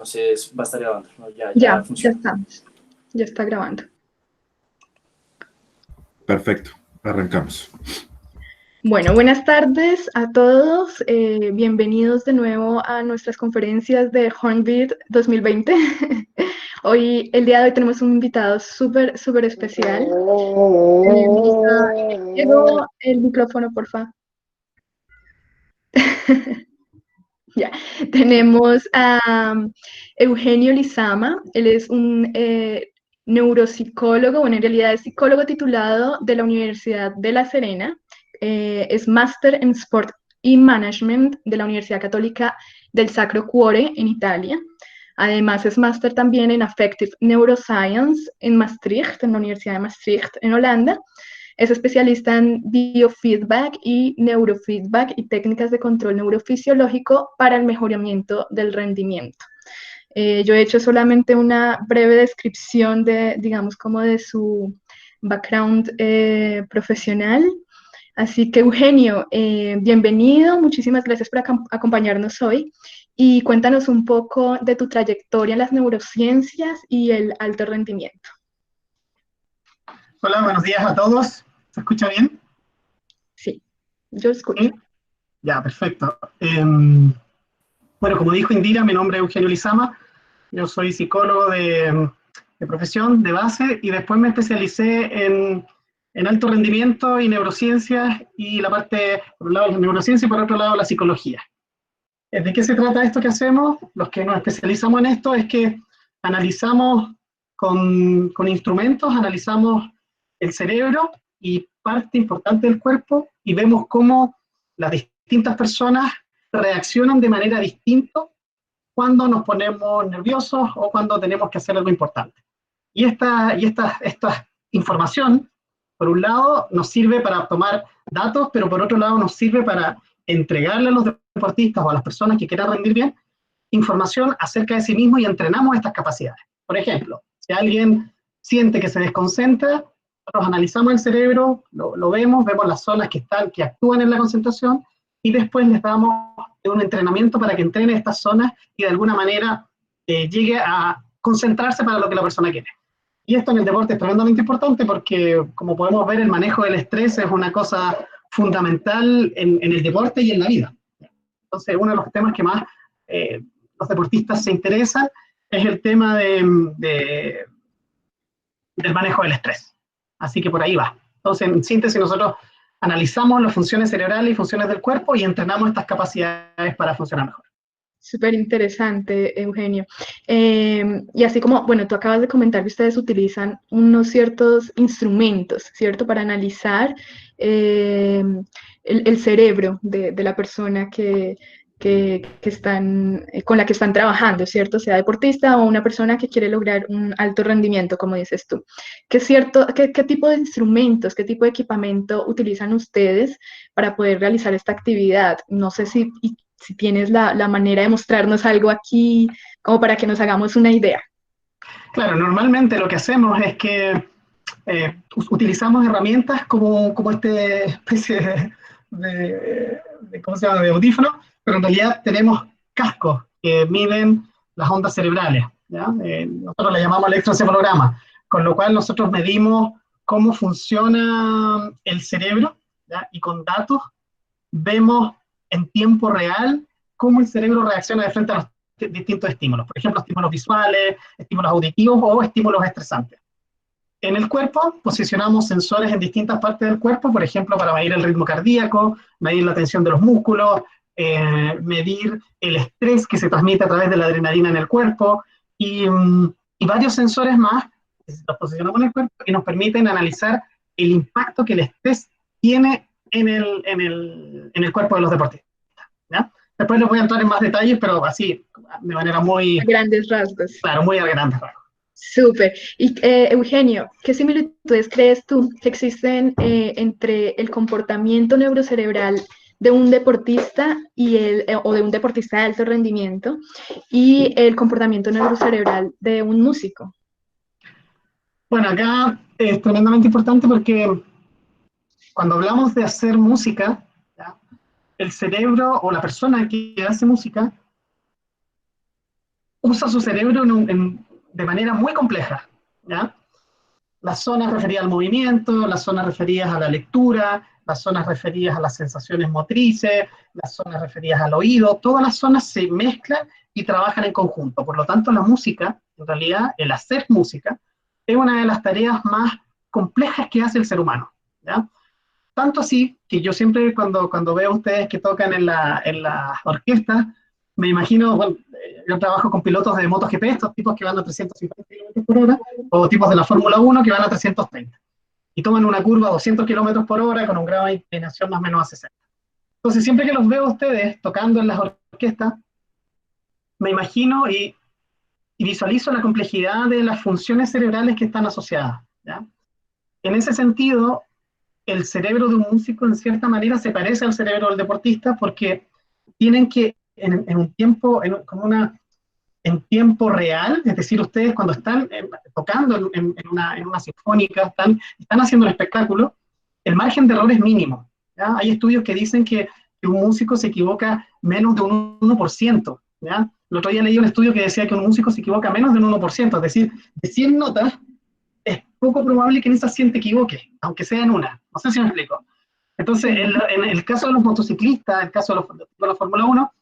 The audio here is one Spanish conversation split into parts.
Entonces va a estar grabando, ¿no? Ya Ya funciona. estamos. Ya está grabando. Perfecto, arrancamos. Bueno, buenas tardes a todos. Bienvenidos de nuevo a nuestras conferencias de Hornbeat 2020. El día de hoy tenemos un invitado súper especial. Llegó el micrófono, por favor. Ya, tenemos a Eugenio Lizama. Él es un neuropsicólogo, bueno, en realidad es psicólogo titulado de la Universidad de La Serena. Es máster en Sport y Management de la Universidad Católica del Sacro Cuore en Italia. Además es máster también en Affective Neuroscience en Maastricht, en la Universidad de Maastricht, en Holanda. Es especialista en biofeedback y neurofeedback y técnicas de control neurofisiológico para el mejoramiento del rendimiento. Yo he hecho solamente una breve descripción de, digamos, como de su background profesional. Así que, Eugenio, bienvenido, muchísimas gracias por acompañarnos hoy y cuéntanos un poco de tu trayectoria en las neurociencias y el alto rendimiento. Hola, buenos días a todos. ¿Se escucha bien? Sí, yo escucho. ¿Sí? Ya, perfecto. Bueno, como dijo Indira, mi nombre es Eugenio Lizama. Yo soy psicólogo de profesión, de base, y después me especialicé en alto rendimiento y neurociencias, y la parte, por un lado, la neurociencia y por otro lado, la psicología. ¿De qué se trata esto que hacemos? Los que nos especializamos en esto es que analizamos con instrumentos, analizamos el cerebro y parte importante del cuerpo y vemos cómo las distintas personas reaccionan de manera distinta cuando nos ponemos nerviosos o cuando tenemos que hacer algo importante. Y esta información, por un lado, nos sirve para tomar datos, pero por otro lado nos sirve para entregarle a los deportistas o a las personas que quieran rendir bien información acerca de sí mismo y entrenamos estas capacidades. Por ejemplo, si alguien siente que se desconcentra, nosotros analizamos el cerebro, lo vemos las zonas que actúan en la concentración y después les damos un entrenamiento para que entrene estas zonas y de alguna manera llegue a concentrarse para lo que la persona quiere. Y esto en el deporte es tremendamente importante porque, como podemos ver, el manejo del estrés es una cosa fundamental en el deporte y en la vida. Entonces, uno de los temas que más los deportistas se interesan es el tema del manejo del estrés. Así que por ahí va. Entonces, en síntesis, nosotros analizamos las funciones cerebrales y funciones del cuerpo y entrenamos estas capacidades para funcionar mejor. Súper interesante, Eugenio. Y así como, bueno, tú acabas de comentar que ustedes utilizan unos ciertos instrumentos, ¿cierto? Para analizar el cerebro de la persona con la que están trabajando, ¿cierto? Sea deportista o una persona que quiere lograr un alto rendimiento, como dices tú. ¿Qué tipo de instrumentos, qué tipo de equipamiento utilizan ustedes para poder realizar esta actividad? No sé si tienes la manera de mostrarnos algo aquí, como para que nos hagamos una idea. Claro, normalmente lo que hacemos es que utilizamos herramientas como esta especie ¿cómo se llama?, de audífono, pero en realidad tenemos cascos que miden las ondas cerebrales, ¿ya? Nosotros le llamamos electroencefalograma, con lo cual nosotros medimos cómo funciona el cerebro, ¿ya? Y con datos vemos en tiempo real cómo el cerebro reacciona de frente a los distintos estímulos, por ejemplo, estímulos visuales, estímulos auditivos o estímulos estresantes. En el cuerpo posicionamos sensores en distintas partes del cuerpo, por ejemplo, para medir el ritmo cardíaco, medir la tensión de los músculos, medir el estrés que se transmite a través de la adrenalina en el cuerpo y varios sensores más que los posicionamos en el cuerpo y nos permiten analizar el impacto que el estrés tiene en el cuerpo de los deportistas, ¿ya? Después les voy a entrar en más detalles, pero así, de manera muy, A grandes rasgos. claro, muy a grandes rasgos. Súper. Y Eugenio, ¿qué similitudes crees tú que existen entre el comportamiento neurocerebral de un deportista o de un deportista de alto rendimiento y el comportamiento neurocerebral de un músico? Bueno, acá es tremendamente importante porque cuando hablamos de hacer música, ¿ya?, el cerebro o la persona que hace música usa su cerebro de manera muy compleja, ¿ya? Las zonas referidas al movimiento, las zonas referidas a la lectura, las zonas referidas a las sensaciones motrices, las zonas referidas al oído, todas las zonas se mezclan y trabajan en conjunto. Por lo tanto, la música, en realidad, el hacer música, es una de las tareas más complejas que hace el ser humano, ¿ya? Tanto así que yo siempre cuando veo a ustedes que tocan en la orquesta, me imagino, bueno, yo trabajo con pilotos de MotoGP, estos tipos que van a 350 km por hora, o tipos de la Fórmula 1 que van a 330, y toman una curva a 200 km por hora con un grado de inclinación más o menos a 60. Entonces, siempre que los veo a ustedes tocando en las orquestas, me imagino y visualizo la complejidad de las funciones cerebrales que están asociadas, ¿ya? En ese sentido, el cerebro de un músico en cierta manera se parece al cerebro del deportista porque tienen que en un tiempo, en tiempo real, es decir, ustedes cuando están tocando en una sinfónica, están haciendo el espectáculo, el margen de error es mínimo, ¿ya? Hay estudios que dicen que un músico se equivoca menos de un 1%, ¿ya? El otro día leí un estudio que decía que un músico se equivoca menos de un 1%, es decir, de 100 notas, es poco probable que en esas 100 te equivoques, aunque sea en una. No sé si me explico. Entonces, en el caso de los motociclistas, en el caso de la Fórmula 1,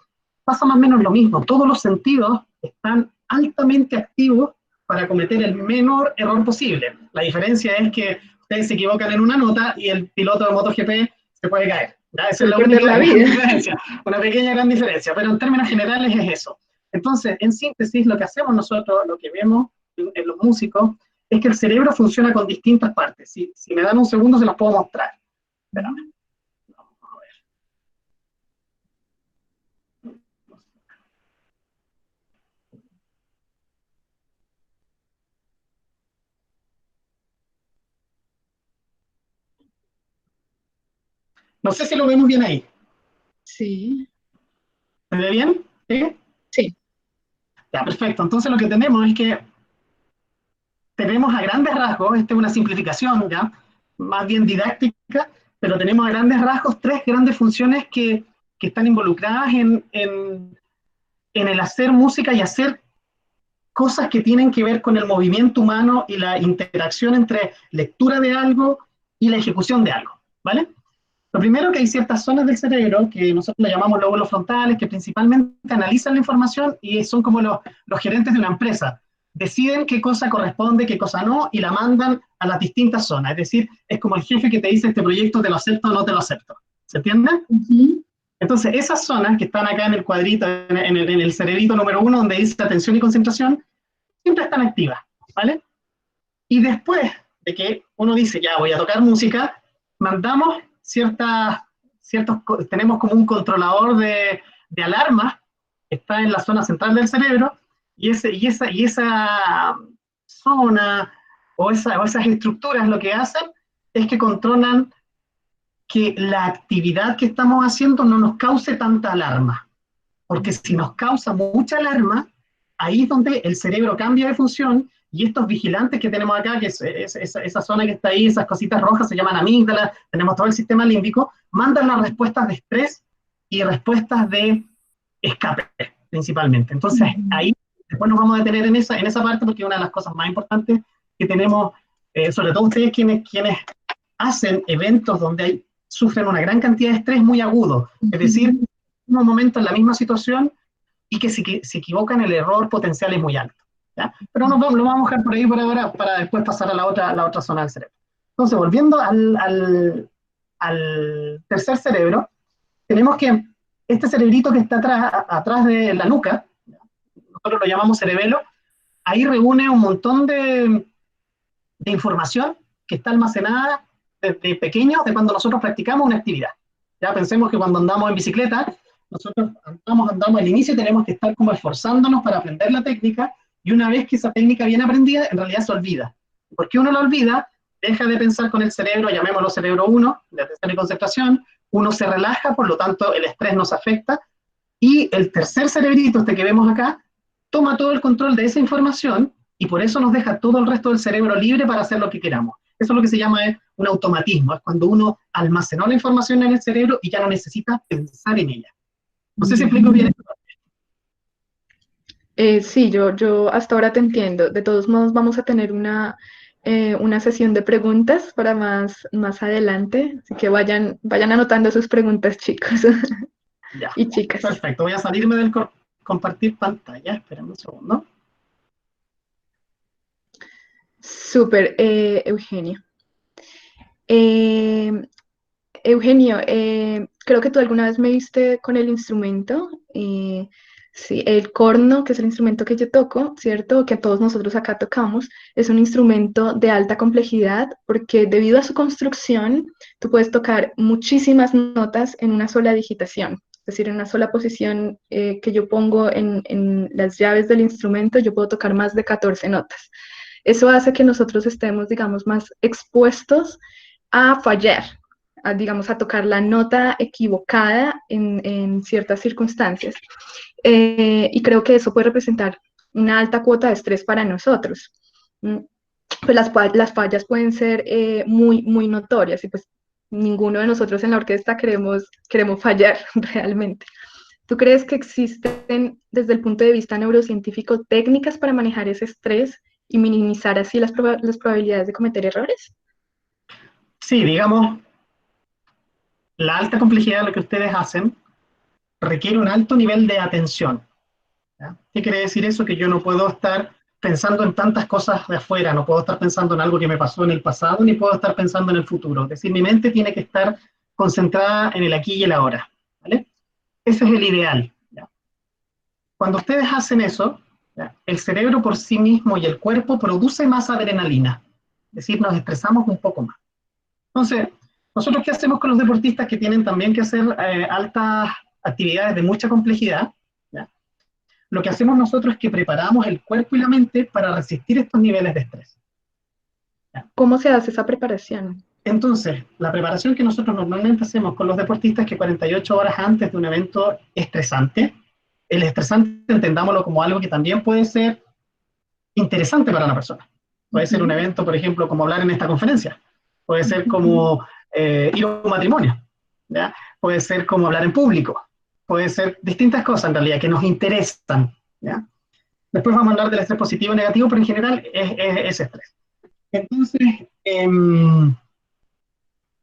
pasa más o menos lo mismo. Todos los sentidos están altamente activos para cometer el menor error posible. La diferencia es que ustedes se equivocan en una nota y el piloto de MotoGP se puede caer, ¿ya? Esa es la única gran diferencia, una pequeña gran diferencia, pero en términos generales es eso. Entonces, en síntesis, lo que hacemos nosotros, lo que vemos en los músicos, es que el cerebro funciona con distintas partes. Si me dan un segundo, se los puedo mostrar. Espérame. Vamos a ver. No sé si lo vemos bien ahí. Sí. ¿Se ve bien? ¿Sí? Sí. Ya, perfecto. Entonces lo que tenemos es que tenemos a grandes rasgos, esta es una simplificación ya, más bien didáctica, pero tenemos a grandes rasgos tres grandes funciones que están involucradas en el hacer música y hacer cosas que tienen que ver con el movimiento humano y la interacción entre lectura de algo y la ejecución de algo, ¿vale? Lo primero, que hay ciertas zonas del cerebro que nosotros le llamamos lóbulos frontales, que principalmente analizan la información y son como los gerentes de una empresa. Deciden qué cosa corresponde, qué cosa no, y la mandan a las distintas zonas. Es decir, es como el jefe que te dice este proyecto te lo acepto o no te lo acepto. ¿Se entiende? Uh-huh. Entonces, esas zonas que están acá en el cuadrito, en el cerebrito número 1, donde dice atención y concentración, siempre están activas, ¿vale? Y después de que uno dice, ya voy a tocar música, mandamos tenemos como un controlador de alarmas que está en la zona central del cerebro, y esa zona o esas estructuras lo que hacen es que controlan que la actividad que estamos haciendo no nos cause tanta alarma, porque si nos causa mucha alarma, ahí es donde el cerebro cambia de función, y estos vigilantes que tenemos acá, que esa zona que está ahí, esas cositas rojas se llaman amígdalas, tenemos todo el sistema límbico, mandan las respuestas de estrés y respuestas de escape, principalmente. Entonces, ahí después nos vamos a detener en esa parte, porque una de las cosas más importantes que tenemos, sobre todo ustedes quienes hacen eventos donde sufren una gran cantidad de estrés muy agudo, es decir, en un momento en la misma situación, y que si se equivocan el error potencial es muy alto, ¿ya? Pero lo vamos a dejar por ahí por ahora para después pasar a la otra zona del cerebro. Entonces, volviendo al tercer cerebro, tenemos que este cerebrito que está atrás de la nuca, nosotros lo llamamos cerebelo, ahí reúne un montón de información que está almacenada desde pequeños, de cuando nosotros practicamos una actividad. Ya pensemos que cuando andamos en bicicleta, nosotros andamos al inicio y tenemos que estar como esforzándonos para aprender la técnica, y una vez que esa técnica viene aprendida, en realidad se olvida. ¿Por qué uno la olvida? Deja de pensar con el cerebro, llamémoslo cerebro 1, de atención y concentración, uno se relaja, por lo tanto el estrés nos afecta, y el tercer cerebrito, este que vemos acá, toma todo el control de esa información, y por eso nos deja todo el resto del cerebro libre para hacer lo que queramos. Eso es lo que se llama un automatismo, es cuando uno almacenó la información en el cerebro y ya no necesita pensar en ella. No sé si explico bien esto. Sí, yo hasta ahora te entiendo. De todos modos, vamos a tener una sesión de preguntas para más adelante, así que vayan anotando sus preguntas, chicos Ya, y chicas. perfecto. Voy a salirme del compartir pantalla. Espérame un segundo. Súper, Eugenio. Eh, Eugenio, creo que tú alguna vez me viste con el instrumento, sí, el corno, que es el instrumento que yo toco, ¿cierto? Que todos nosotros acá tocamos, es un instrumento de alta complejidad porque debido a su construcción, tú puedes tocar muchísimas notas en una sola digitación. Es decir, en una sola posición que yo pongo en las llaves del instrumento, yo puedo tocar más de 14 notas. Eso hace que nosotros estemos, digamos, más expuestos a fallar, digamos, a tocar la nota equivocada en ciertas circunstancias. Y creo que eso puede representar una alta cuota de estrés para nosotros. Pues las fallas pueden ser muy notorias y pues ninguno de nosotros en la orquesta queremos fallar realmente. ¿Tú crees que existen desde el punto de vista neurocientífico técnicas para manejar ese estrés y minimizar así las probabilidades de cometer errores? Sí, digamos, la alta complejidad de lo que ustedes hacen requiere un alto nivel de atención. ¿Ya? ¿Qué quiere decir eso? Que yo no puedo estar pensando en tantas cosas de afuera, no puedo estar pensando en algo que me pasó en el pasado, ni puedo estar pensando en el futuro. Es decir, mi mente tiene que estar concentrada en el aquí y el ahora. ¿Vale? Ese es el ideal. ¿Ya? Cuando ustedes hacen eso, ¿ya? El cerebro por sí mismo y el cuerpo produce más adrenalina. Es decir, nos estresamos un poco más. Entonces, nosotros qué hacemos con los deportistas que tienen también que hacer altas actividades de mucha complejidad, ¿ya? Lo que hacemos nosotros es que preparamos el cuerpo y la mente para resistir estos niveles de estrés. ¿Ya? ¿Cómo se hace esa preparación? Entonces, la preparación que nosotros normalmente hacemos con los deportistas es que 48 horas antes de un evento estresante, el estresante entendámoslo como algo que también puede ser interesante para la persona. Puede ser un evento, por ejemplo, como hablar en esta conferencia. Puede ser como ir a un matrimonio. ¿Ya? Puede ser como hablar en público. Puede ser distintas cosas en realidad que nos interesan. ¿Ya? Después vamos a hablar del estrés positivo y negativo, pero en general es estrés. Entonces,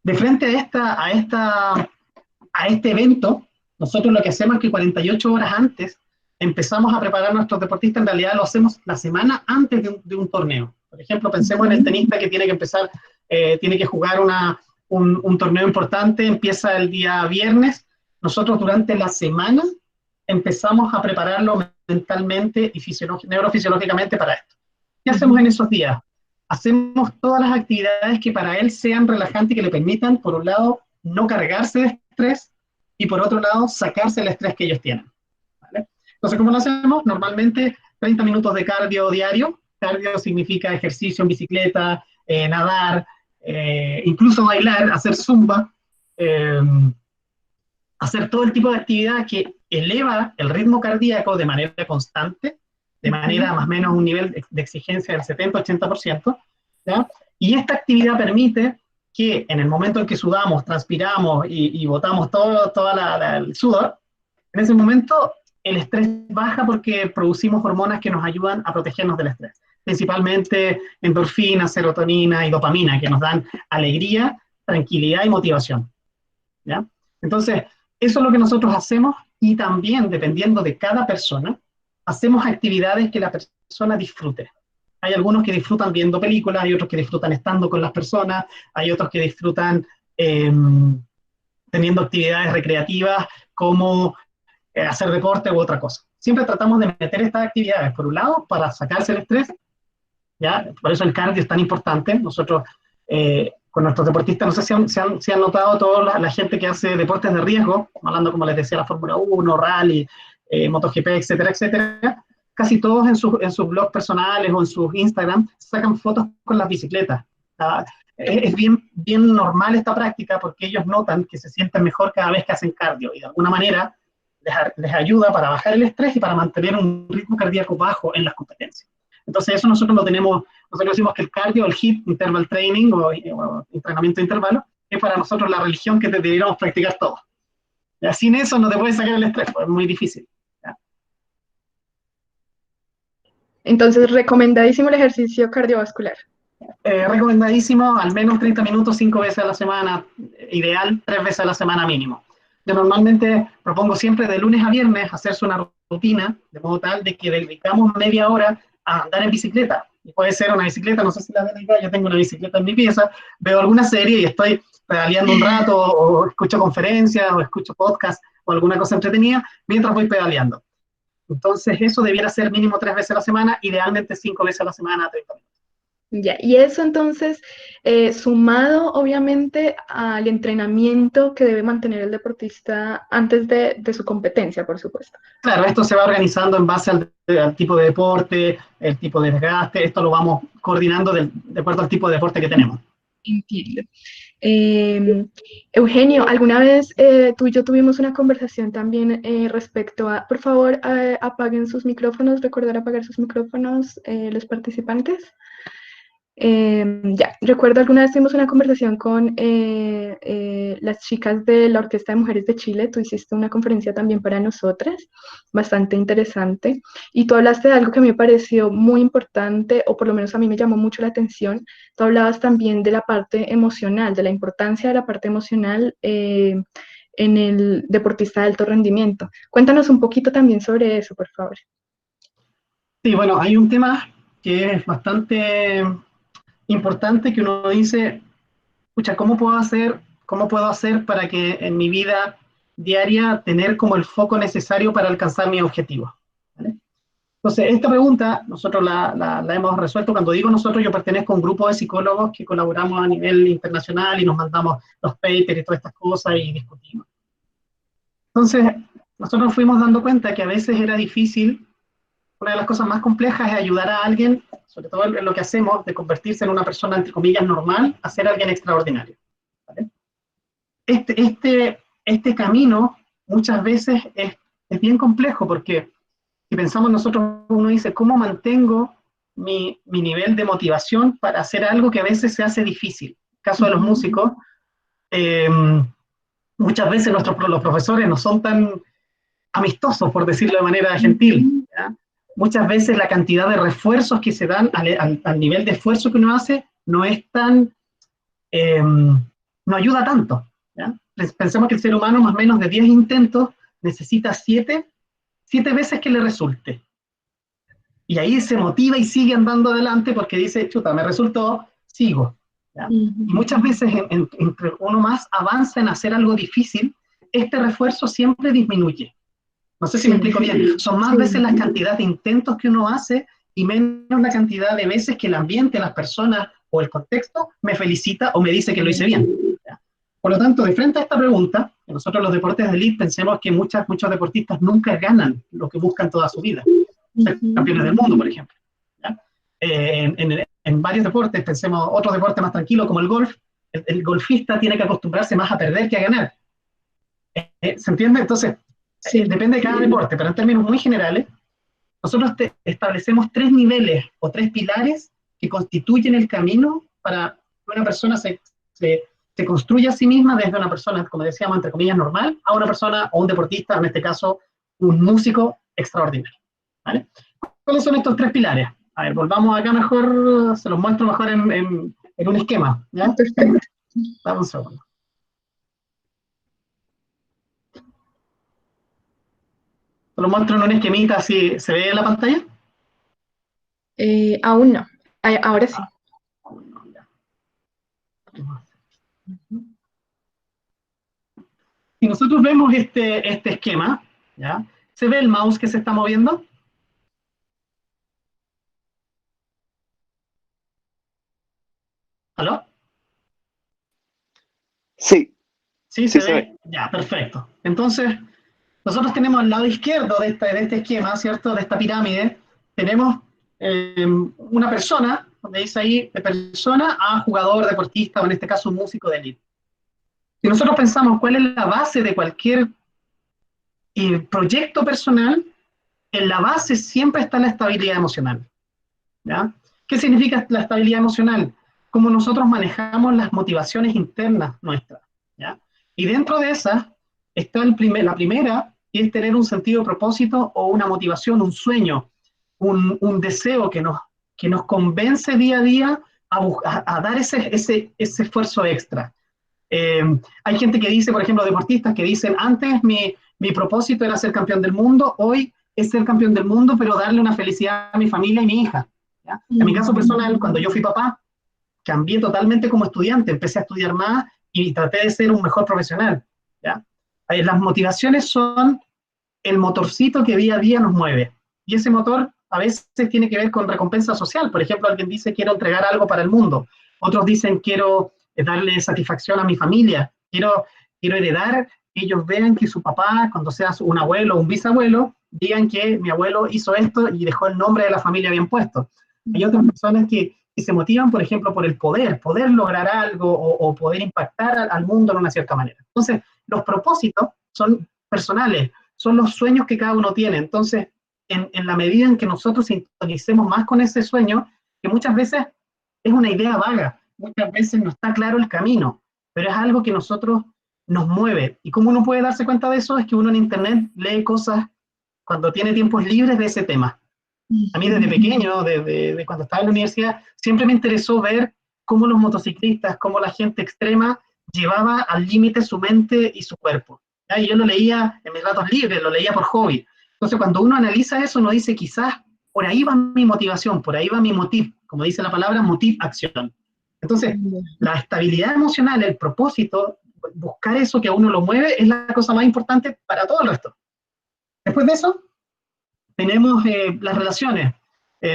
de frente a este evento, nosotros lo que hacemos es que 48 horas antes empezamos a preparar a nuestros deportistas, en realidad lo hacemos la semana antes de un torneo. Por ejemplo, pensemos en el tenista que tiene que empezar, tiene que jugar un torneo importante, empieza el día viernes. Nosotros durante la semana empezamos a prepararlo mentalmente y neurofisiológicamente para esto. ¿Qué hacemos en esos días? Hacemos todas las actividades que para él sean relajantes y que le permitan, por un lado, no cargarse de estrés y por otro lado, sacarse el estrés que ellos tienen. ¿Vale? Entonces, ¿cómo lo hacemos? Normalmente 30 minutos de cardio diario. Cardio significa ejercicio en bicicleta, nadar, incluso bailar, hacer zumba, hacer todo el tipo de actividad que eleva el ritmo cardíaco de manera constante, de manera más o menos un nivel de exigencia del 70-80%, ¿ya? Y esta actividad permite que en el momento en que sudamos, transpiramos y botamos todo el sudor, en ese momento el estrés baja porque producimos hormonas que nos ayudan a protegernos del estrés, principalmente endorfina, serotonina y dopamina, que nos dan alegría, tranquilidad y motivación. ¿Ya? Entonces, eso es lo que nosotros hacemos y también, dependiendo de cada persona, hacemos actividades que la persona disfrute. Hay algunos que disfrutan viendo películas, hay otros que disfrutan estando con las personas, hay otros que disfrutan teniendo actividades recreativas como hacer deporte u otra cosa. Siempre tratamos de meter estas actividades, por un lado, para sacarse el estrés, ¿ya? Por eso el cardio es tan importante. Nosotros, con nuestros deportistas, no sé si han notado toda la gente que hace deportes de riesgo, hablando, como les decía, la Fórmula 1, Rally, MotoGP, etcétera, etcétera, casi todos en sus blogs personales o en sus Instagram sacan fotos con las bicicletas. Es bien normal esta práctica porque ellos notan que se sienten mejor cada vez que hacen cardio y de alguna manera les ayuda para bajar el estrés y para mantener un ritmo cardíaco bajo en las competencias. Entonces eso nosotros nosotros decimos que el cardio, el HIIT, Interval Training o entrenamiento de intervalo, es para nosotros la religión que deberíamos practicar todos. Sin eso no te puedes sacar el estrés, pues es muy difícil. ¿Ya? Entonces, recomendadísimo el ejercicio cardiovascular. Recomendadísimo, al menos 30 minutos 5 veces a la semana, ideal 3 veces a la semana mínimo. Yo normalmente propongo siempre de lunes a viernes hacerse una rutina, de modo tal de que dedicamos media hora a andar en bicicleta. Y puede ser una bicicleta, no sé si la ven acá, yo tengo una bicicleta en mi pieza, veo alguna serie y estoy pedaleando un rato, o escucho conferencias, o escucho podcast, o alguna cosa entretenida, mientras voy pedaleando. Entonces eso debiera ser mínimo 3 veces a la semana, idealmente 5 veces a la semana, 30 minutos. Ya, y eso entonces, sumado obviamente al entrenamiento que debe mantener el deportista antes de su competencia, por supuesto. Claro, esto se va organizando en base al tipo de deporte, el tipo de desgaste, esto lo vamos coordinando de acuerdo al tipo de deporte que tenemos. Entiendo. Eugenio, alguna vez tú y yo tuvimos una conversación también respecto a, por favor, apaguen sus micrófonos, recordar apagar sus micrófonos los participantes. Ya, recuerdo alguna vez tuvimos una conversación con las chicas de la Orquesta de Mujeres de Chile. Tú hiciste una conferencia también para nosotras, bastante interesante, y tú hablaste de algo que me pareció muy importante, o por lo menos a mí me llamó mucho la atención. Tú hablabas también de la parte emocional, de la importancia de la parte emocional en el deportista de alto rendimiento. Cuéntanos un poquito también sobre eso, por favor. Sí, bueno, hay un tema que es bastante importante que uno dice, escucha, cómo puedo hacer para que en mi vida diaria tener como el foco necesario para alcanzar mis objetivos? ¿Vale? Entonces, esta pregunta nosotros la hemos resuelto. Cuando digo nosotros, yo pertenezco a un grupo de psicólogos que colaboramos a nivel internacional y nos mandamos los papers y todas estas cosas y discutimos. Entonces, nosotros fuimos dando cuenta que a veces era difícil. Una de las cosas más complejas es ayudar a alguien, sobre todo en lo que hacemos, de convertirse en una persona, entre comillas, normal, a ser alguien extraordinario. ¿Vale? Este camino muchas veces es bien complejo, porque si pensamos nosotros, uno dice, ¿cómo mantengo mi nivel de motivación para hacer algo que a veces se hace difícil? En el caso de los músicos, eh, muchas veces los profesores no son tan amistosos, por decirlo de manera gentil, ¿ya? Muchas veces la cantidad de refuerzos que se dan al nivel de esfuerzo que uno hace no es tan, no ayuda tanto, ¿ya? Pensemos que el ser humano más o menos de 10 intentos necesita 7 veces que le resulte. Y ahí se motiva y sigue andando adelante porque dice, chuta, me resultó, sigo. ¿Ya? Y muchas veces entre uno más avanza en hacer algo difícil, este refuerzo siempre disminuye. No sé si me explico bien. Son más veces las cantidades de intentos que uno hace y menos la cantidad de veces que el ambiente, las personas o el contexto me felicita o me dice que lo hice bien. ¿Ya? Por lo tanto, de frente a esta pregunta, nosotros los deportes de elite pensemos que muchos deportistas nunca ganan lo que buscan toda su vida. Ser campeones del mundo, por ejemplo. ¿Ya? En varios deportes, pensemos otros deportes más tranquilos como el golf, el golfista tiene que acostumbrarse más a perder que a ganar. ¿Se entiende? Entonces, depende de cada deporte, pero en términos muy generales, nosotros establecemos 3 niveles o 3 pilares que constituyen el camino para que una persona se construya a sí misma desde una persona, como decíamos, entre comillas, normal, a una persona o un deportista, en este caso, un músico extraordinario. ¿Vale? ¿Cuáles son estos 3 pilares? A ver, volvamos acá mejor, se los muestro mejor en un esquema. ¿Ya? Perfecto. Dame un segundo. Se lo muestro en un esquemita, así, ¿se ve en la pantalla? Aún no. Ahora sí. Si nosotros vemos este esquema, ¿ya? ¿Se ve el mouse que se está moviendo? ¿Aló? Sí, ¿Sí sí se ve? Ya, perfecto. Entonces, nosotros tenemos al lado izquierdo de este esquema, ¿cierto? De esta pirámide, tenemos una persona, donde dice ahí de persona a jugador, deportista, o en este caso un músico de élite. Si nosotros pensamos cuál es la base de cualquier proyecto personal, en la base siempre está la estabilidad emocional. ¿Ya? ¿Qué significa la estabilidad emocional? Cómo nosotros manejamos las motivaciones internas nuestras. ¿Ya? Y dentro de esas está la primera, que es tener un sentido de propósito o una motivación, un sueño. un deseo que nos convence día a día a dar ese esfuerzo extra. Hay gente que dice, por ejemplo, deportistas que dicen, antes mi propósito era ser campeón del mundo, hoy es ser campeón del mundo, pero darle una felicidad a mi familia y mi hija. ¿Ya? En mi caso personal, cuando yo fui papá, cambié totalmente como estudiante, empecé a estudiar más y traté de ser un mejor profesional. ¿Ya? Las motivaciones son el motorcito que día a día nos mueve. Y ese motor a veces tiene que ver con recompensa social. Por ejemplo, alguien dice, quiero entregar algo para el mundo. Otros dicen, quiero darle satisfacción a mi familia. Quiero heredar, que ellos vean que su papá, cuando sea un abuelo o un bisabuelo, digan que mi abuelo hizo esto y dejó el nombre de la familia bien puesto. Hay otras personas que se motivan, por ejemplo, por el poder lograr algo o poder impactar al mundo de una cierta manera. Entonces, los propósitos son personales, son los sueños que cada uno tiene. Entonces, en la medida en que nosotros sintonicemos más con ese sueño, que muchas veces es una idea vaga, muchas veces no está claro el camino, pero es algo que nosotros nos mueve. ¿Y cómo uno puede darse cuenta de eso? Es que uno en internet lee cosas cuando tiene tiempos libres de ese tema. A mí desde pequeño, desde cuando estaba en la universidad, siempre me interesó ver cómo los motociclistas, cómo la gente extrema llevaba al límite su mente y su cuerpo. ¿Ya? Y yo lo leía en mis ratos libres, lo leía por hobby. Entonces cuando uno analiza eso, uno dice, quizás por ahí va mi motivación, por ahí va mi motiv, como dice la palabra, motiv-acción. Entonces, la estabilidad emocional, el propósito, buscar eso que a uno lo mueve, es la cosa más importante para todo el resto. Después de eso, tenemos las relaciones.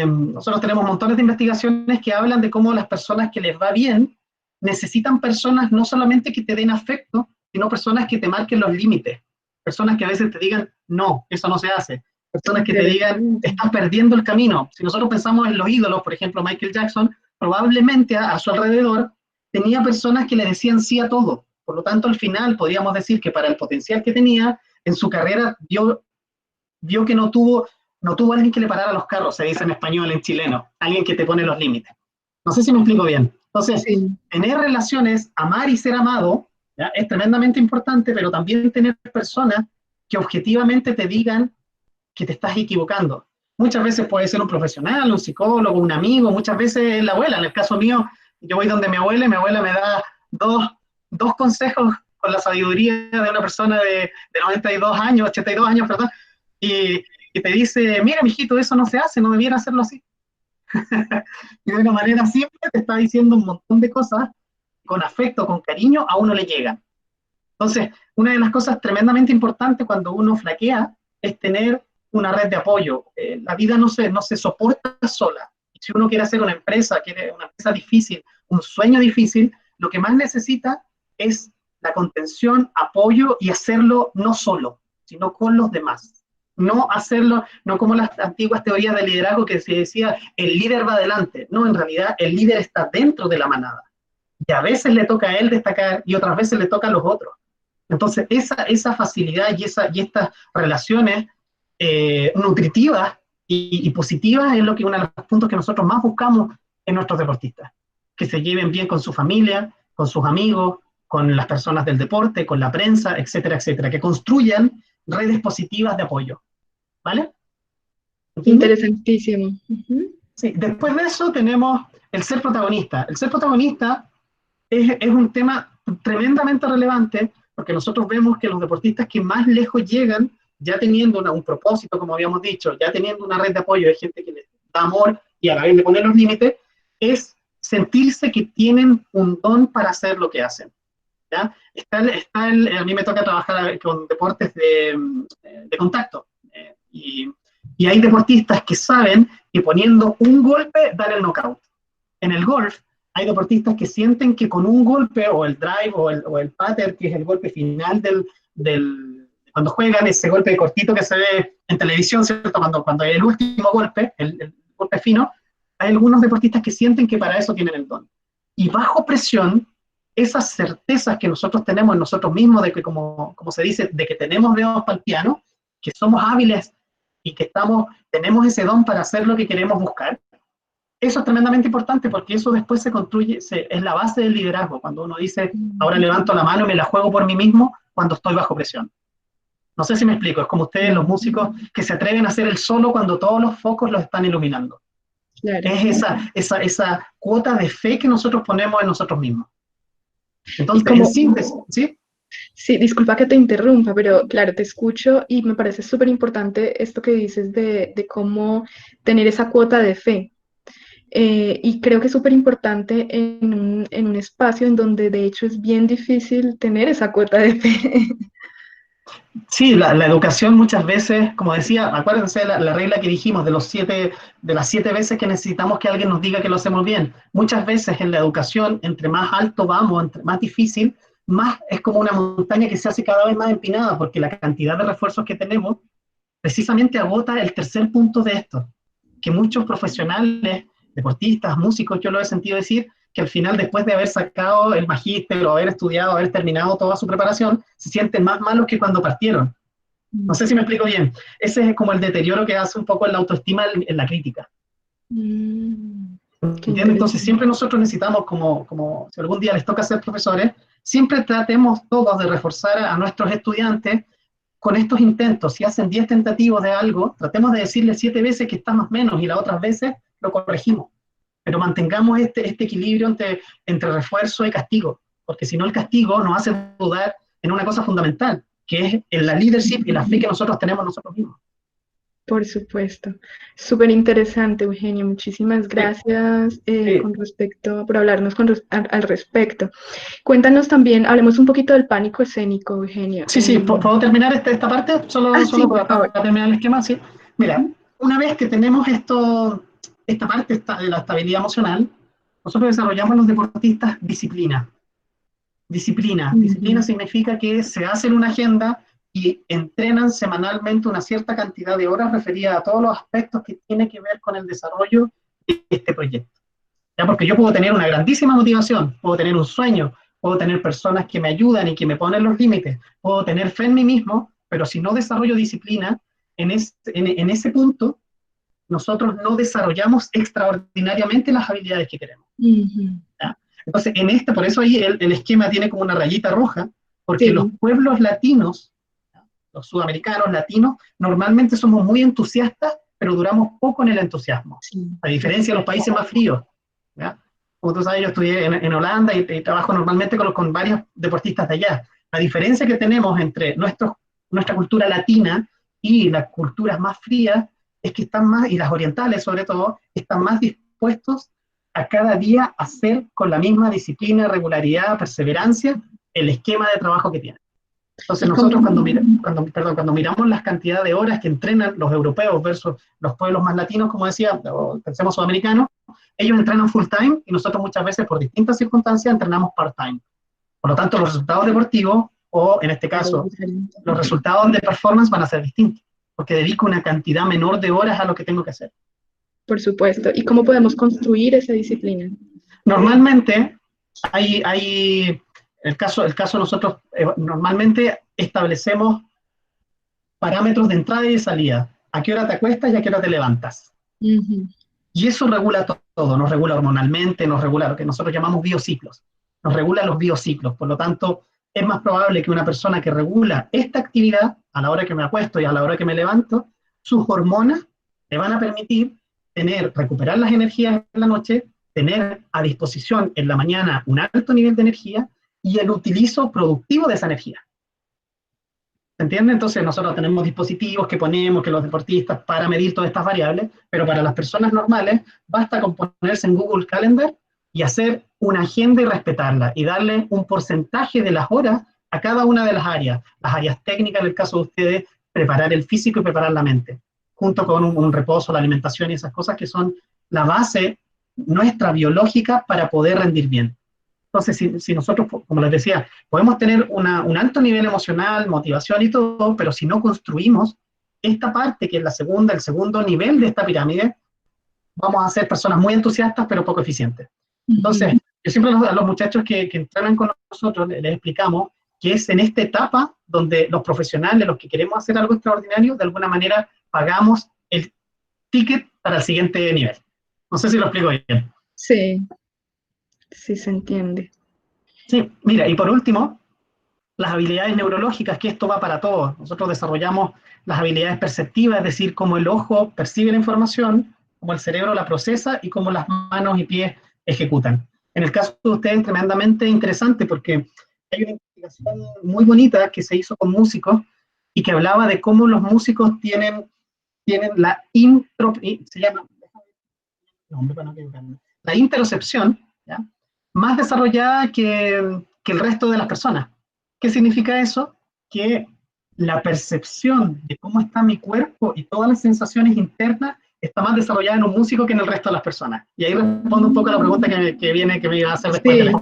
Nosotros tenemos montones de investigaciones que hablan de cómo las personas que les va bien necesitan personas no solamente que te den afecto, sino personas que te marquen los límites. Personas que a veces te digan, no, eso no se hace. Personas que te digan, estás perdiendo el camino. Si nosotros pensamos en los ídolos, por ejemplo, Michael Jackson, probablemente a su alrededor tenía personas que le decían sí a todo. Por lo tanto, al final podríamos decir que para el potencial que tenía, en su carrera vio que no tuvo alguien que le parara los carros, se dice en español, en chileno, alguien que te pone los límites. No sé si me explico bien. Entonces, tener relaciones, amar y ser amado, ¿ya? Es tremendamente importante, pero también tener personas que objetivamente te digan que te estás equivocando. Muchas veces puede ser un profesional, un psicólogo, un amigo, muchas veces la abuela. En el caso mío, yo voy donde mi abuela y mi abuela me da dos consejos con la sabiduría de una persona de 92 años, 82 años, perdón, y te dice, mira, mijito, eso no se hace, no debiera hacerlo así. Y de una manera simple te está diciendo un montón de cosas, con afecto, con cariño, a uno le llegan. Entonces, una de las cosas tremendamente importantes cuando uno flaquea es tener una red de apoyo. La vida no se soporta sola. Si uno quiere hacer una empresa difícil, un sueño difícil, lo que más necesita es la contención, apoyo y hacerlo no solo, sino con los demás. No hacerlo, no como las antiguas teorías de liderazgo que se decía, el líder va adelante. No, en realidad el líder está dentro de la manada. Y a veces le toca a él destacar y otras veces le toca a los otros. Entonces, esa facilidad y estas relaciones nutritivas y positivas es uno de los puntos que nosotros más buscamos en nuestros deportistas. Que se lleven bien con su familia, con sus amigos, con las personas del deporte, con la prensa, etcétera, etcétera. Que construyan redes positivas de apoyo. ¿Vale? Interesantísimo. Sí, después de eso tenemos el ser protagonista. El ser protagonista es un tema tremendamente relevante porque nosotros vemos que los deportistas que más lejos llegan, ya teniendo un propósito, como habíamos dicho, ya teniendo una red de apoyo de gente que les da amor y a la vez de poner los límites, es sentirse que tienen un don para hacer lo que hacen. ¿Ya? A mí me toca trabajar con deportes de contacto y hay deportistas que saben que poniendo un golpe dan el knockout. En el golf hay deportistas que sienten que con un golpe o el drive o el putter, que es el golpe final cuando juegan, ese golpe cortito que se ve en televisión, ¿cierto? Cuando hay el último golpe, el golpe fino, hay algunos deportistas que sienten que para eso tienen el don. Y bajo presión, esas certezas que nosotros tenemos en nosotros mismos, de que como se dice, de que tenemos dedos para el piano, que somos hábiles y que tenemos ese don para hacer lo que queremos buscar, eso es tremendamente importante porque eso después se construye, es la base del liderazgo, cuando uno dice, ahora levanto la mano y me la juego por mí mismo cuando estoy bajo presión. No sé si me explico, es como ustedes, los músicos, que se atreven a hacer el solo cuando todos los focos los están iluminando. Claro. Es esa cuota de fe que nosotros ponemos en nosotros mismos. Y Entonces, como, en síntesis, ¿sí? sí, disculpa que te interrumpa, pero claro, te escucho y me parece súper importante esto que dices de cómo tener esa cuota de fe. Y creo que es súper importante en un espacio en donde de hecho es bien difícil tener esa cuota de fe. Sí, la educación muchas veces, como decía, acuérdense la regla que dijimos de las 7 veces que necesitamos que alguien nos diga que lo hacemos bien. Muchas veces en la educación, entre más alto vamos, entre más difícil, más es como una montaña que se hace cada vez más empinada, porque la cantidad de refuerzos que tenemos precisamente agota el tercer punto de esto, que muchos profesionales, deportistas, músicos, yo lo he sentido decir, que al final, después de haber sacado el magíster o haber estudiado, haber terminado toda su preparación, se sienten más malos que cuando partieron. No sé si me explico bien. Ese es como el deterioro que hace un poco en la autoestima en la crítica. Qué ¿Entiendes? Entonces interesante. siempre nosotros necesitamos, como si algún día les toca ser profesores, siempre tratemos todos de reforzar a nuestros estudiantes con estos intentos. Si hacen 10 tentativos de algo, tratemos de decirles 7 veces que está más menos y las otras veces lo corregimos. Pero mantengamos este equilibrio entre refuerzo y castigo, porque si no el castigo nos hace dudar en una cosa fundamental, que es en la leadership y la fe que nosotros tenemos nosotros mismos. Por supuesto. Súper interesante, Eugenio. Muchísimas gracias Sí, con respecto, por hablarnos al respecto. Cuéntanos también, hablemos un poquito del pánico escénico, Eugenio. sí, ¿puedo terminar esta parte? Sí, Solo por para favor. terminar el esquema, sí. Mira, Ujú. una vez que tenemos esta parte de la estabilidad emocional, nosotros desarrollamos en los deportistas disciplina. Disciplina Ujú. significa que se hacen una agenda y entrenan semanalmente una cierta cantidad de horas referida a todos los aspectos que tienen que ver con el desarrollo de este proyecto. ¿Ya? Porque yo puedo tener una grandísima motivación, puedo tener un sueño, puedo tener personas que me ayudan y que me ponen los límites, puedo tener fe en mí mismo, pero si no desarrollo disciplina, en ese punto, nosotros no desarrollamos extraordinariamente las habilidades que queremos. Ujú. ¿Ya? Entonces, por eso ahí el esquema tiene como una rayita roja, porque los Sí, pueblos latinos, los sudamericanos latinos, normalmente somos muy entusiastas, pero duramos poco en el entusiasmo, sí, a de diferencia de los acuerdo. países más fríos. ¿Ya? Como tú sabes, yo estudié en Holanda y trabajo normalmente con varios deportistas de allá. La diferencia que tenemos entre nuestra cultura latina y las culturas más frías es que están más, y las orientales sobre todo, están más dispuestos a cada día hacer con la misma disciplina, regularidad, perseverancia, el esquema de trabajo que tienen. Entonces Y como, nosotros cuando miramos las cantidades de horas que entrenan los europeos versus los pueblos más latinos, como decía, o pensemos sudamericanos, ellos entrenan full time y nosotros muchas veces por distintas circunstancias entrenamos part time. Por lo tanto, los resultados deportivos, o en este claro, es caso, diferente. los resultados de performance van a ser distintos, porque dedico una cantidad menor de horas a lo que tengo que hacer. Por supuesto. ¿Y cómo podemos construir esa disciplina? Normalmente, el caso nosotros normalmente establecemos parámetros de entrada y de salida. ¿A qué hora te acuestas y a qué hora te levantas? Ujú. Y eso regula todo, nos regula hormonalmente, nos regula lo que nosotros llamamos biociclos, nos regula los biociclos. Por lo tanto, es más probable que una persona que regula esta actividad a la hora que me acuesto y a la hora que me levanto, sus hormonas le van a permitir recuperar las energías en la noche, tener a disposición en la mañana un alto nivel de energía y el utilizo productivo de esa energía. ¿Se entiende? Entonces nosotros tenemos dispositivos que ponemos, que los deportistas, para medir todas estas variables, pero para las personas normales basta con ponerse en Google Calendar y hacer una agenda y respetarla, y darle un porcentaje de las horas a cada una de las áreas técnicas en el caso de ustedes, preparar el físico y preparar la mente, junto con un reposo, la alimentación y esas cosas que son la base nuestra biológica para poder rendir bien. Entonces, si nosotros, como les decía, podemos tener un alto nivel emocional, motivación y todo, pero si no construimos esta parte, que es el segundo nivel de esta pirámide, vamos a ser personas muy entusiastas, pero poco eficientes. Ujú. Entonces, yo siempre a los muchachos que entrenan con nosotros les explicamos que es en esta etapa donde los profesionales, los que queremos hacer algo extraordinario, de alguna manera pagamos el ticket para el siguiente nivel. No sé si lo explico bien. Sí, sí se entiende. Sí, mira, y por último, las habilidades neurológicas, que esto va para todos. Nosotros desarrollamos las habilidades perceptivas, es decir, cómo el ojo percibe la información, cómo el cerebro la procesa y cómo las manos y pies ejecutan. En el caso de ustedes, tremendamente interesante porque hay una investigación muy bonita que se hizo con músicos y que hablaba de cómo los músicos tienen la se llama, la interocepción, ¿ya?, más desarrollada que el resto de las personas. ¿Qué significa eso? Que la percepción de cómo está mi cuerpo y todas las sensaciones internas está más desarrollada en un músico que en el resto de las personas. Y ahí respondo un poco a la pregunta que me iba a hacer después. Sí.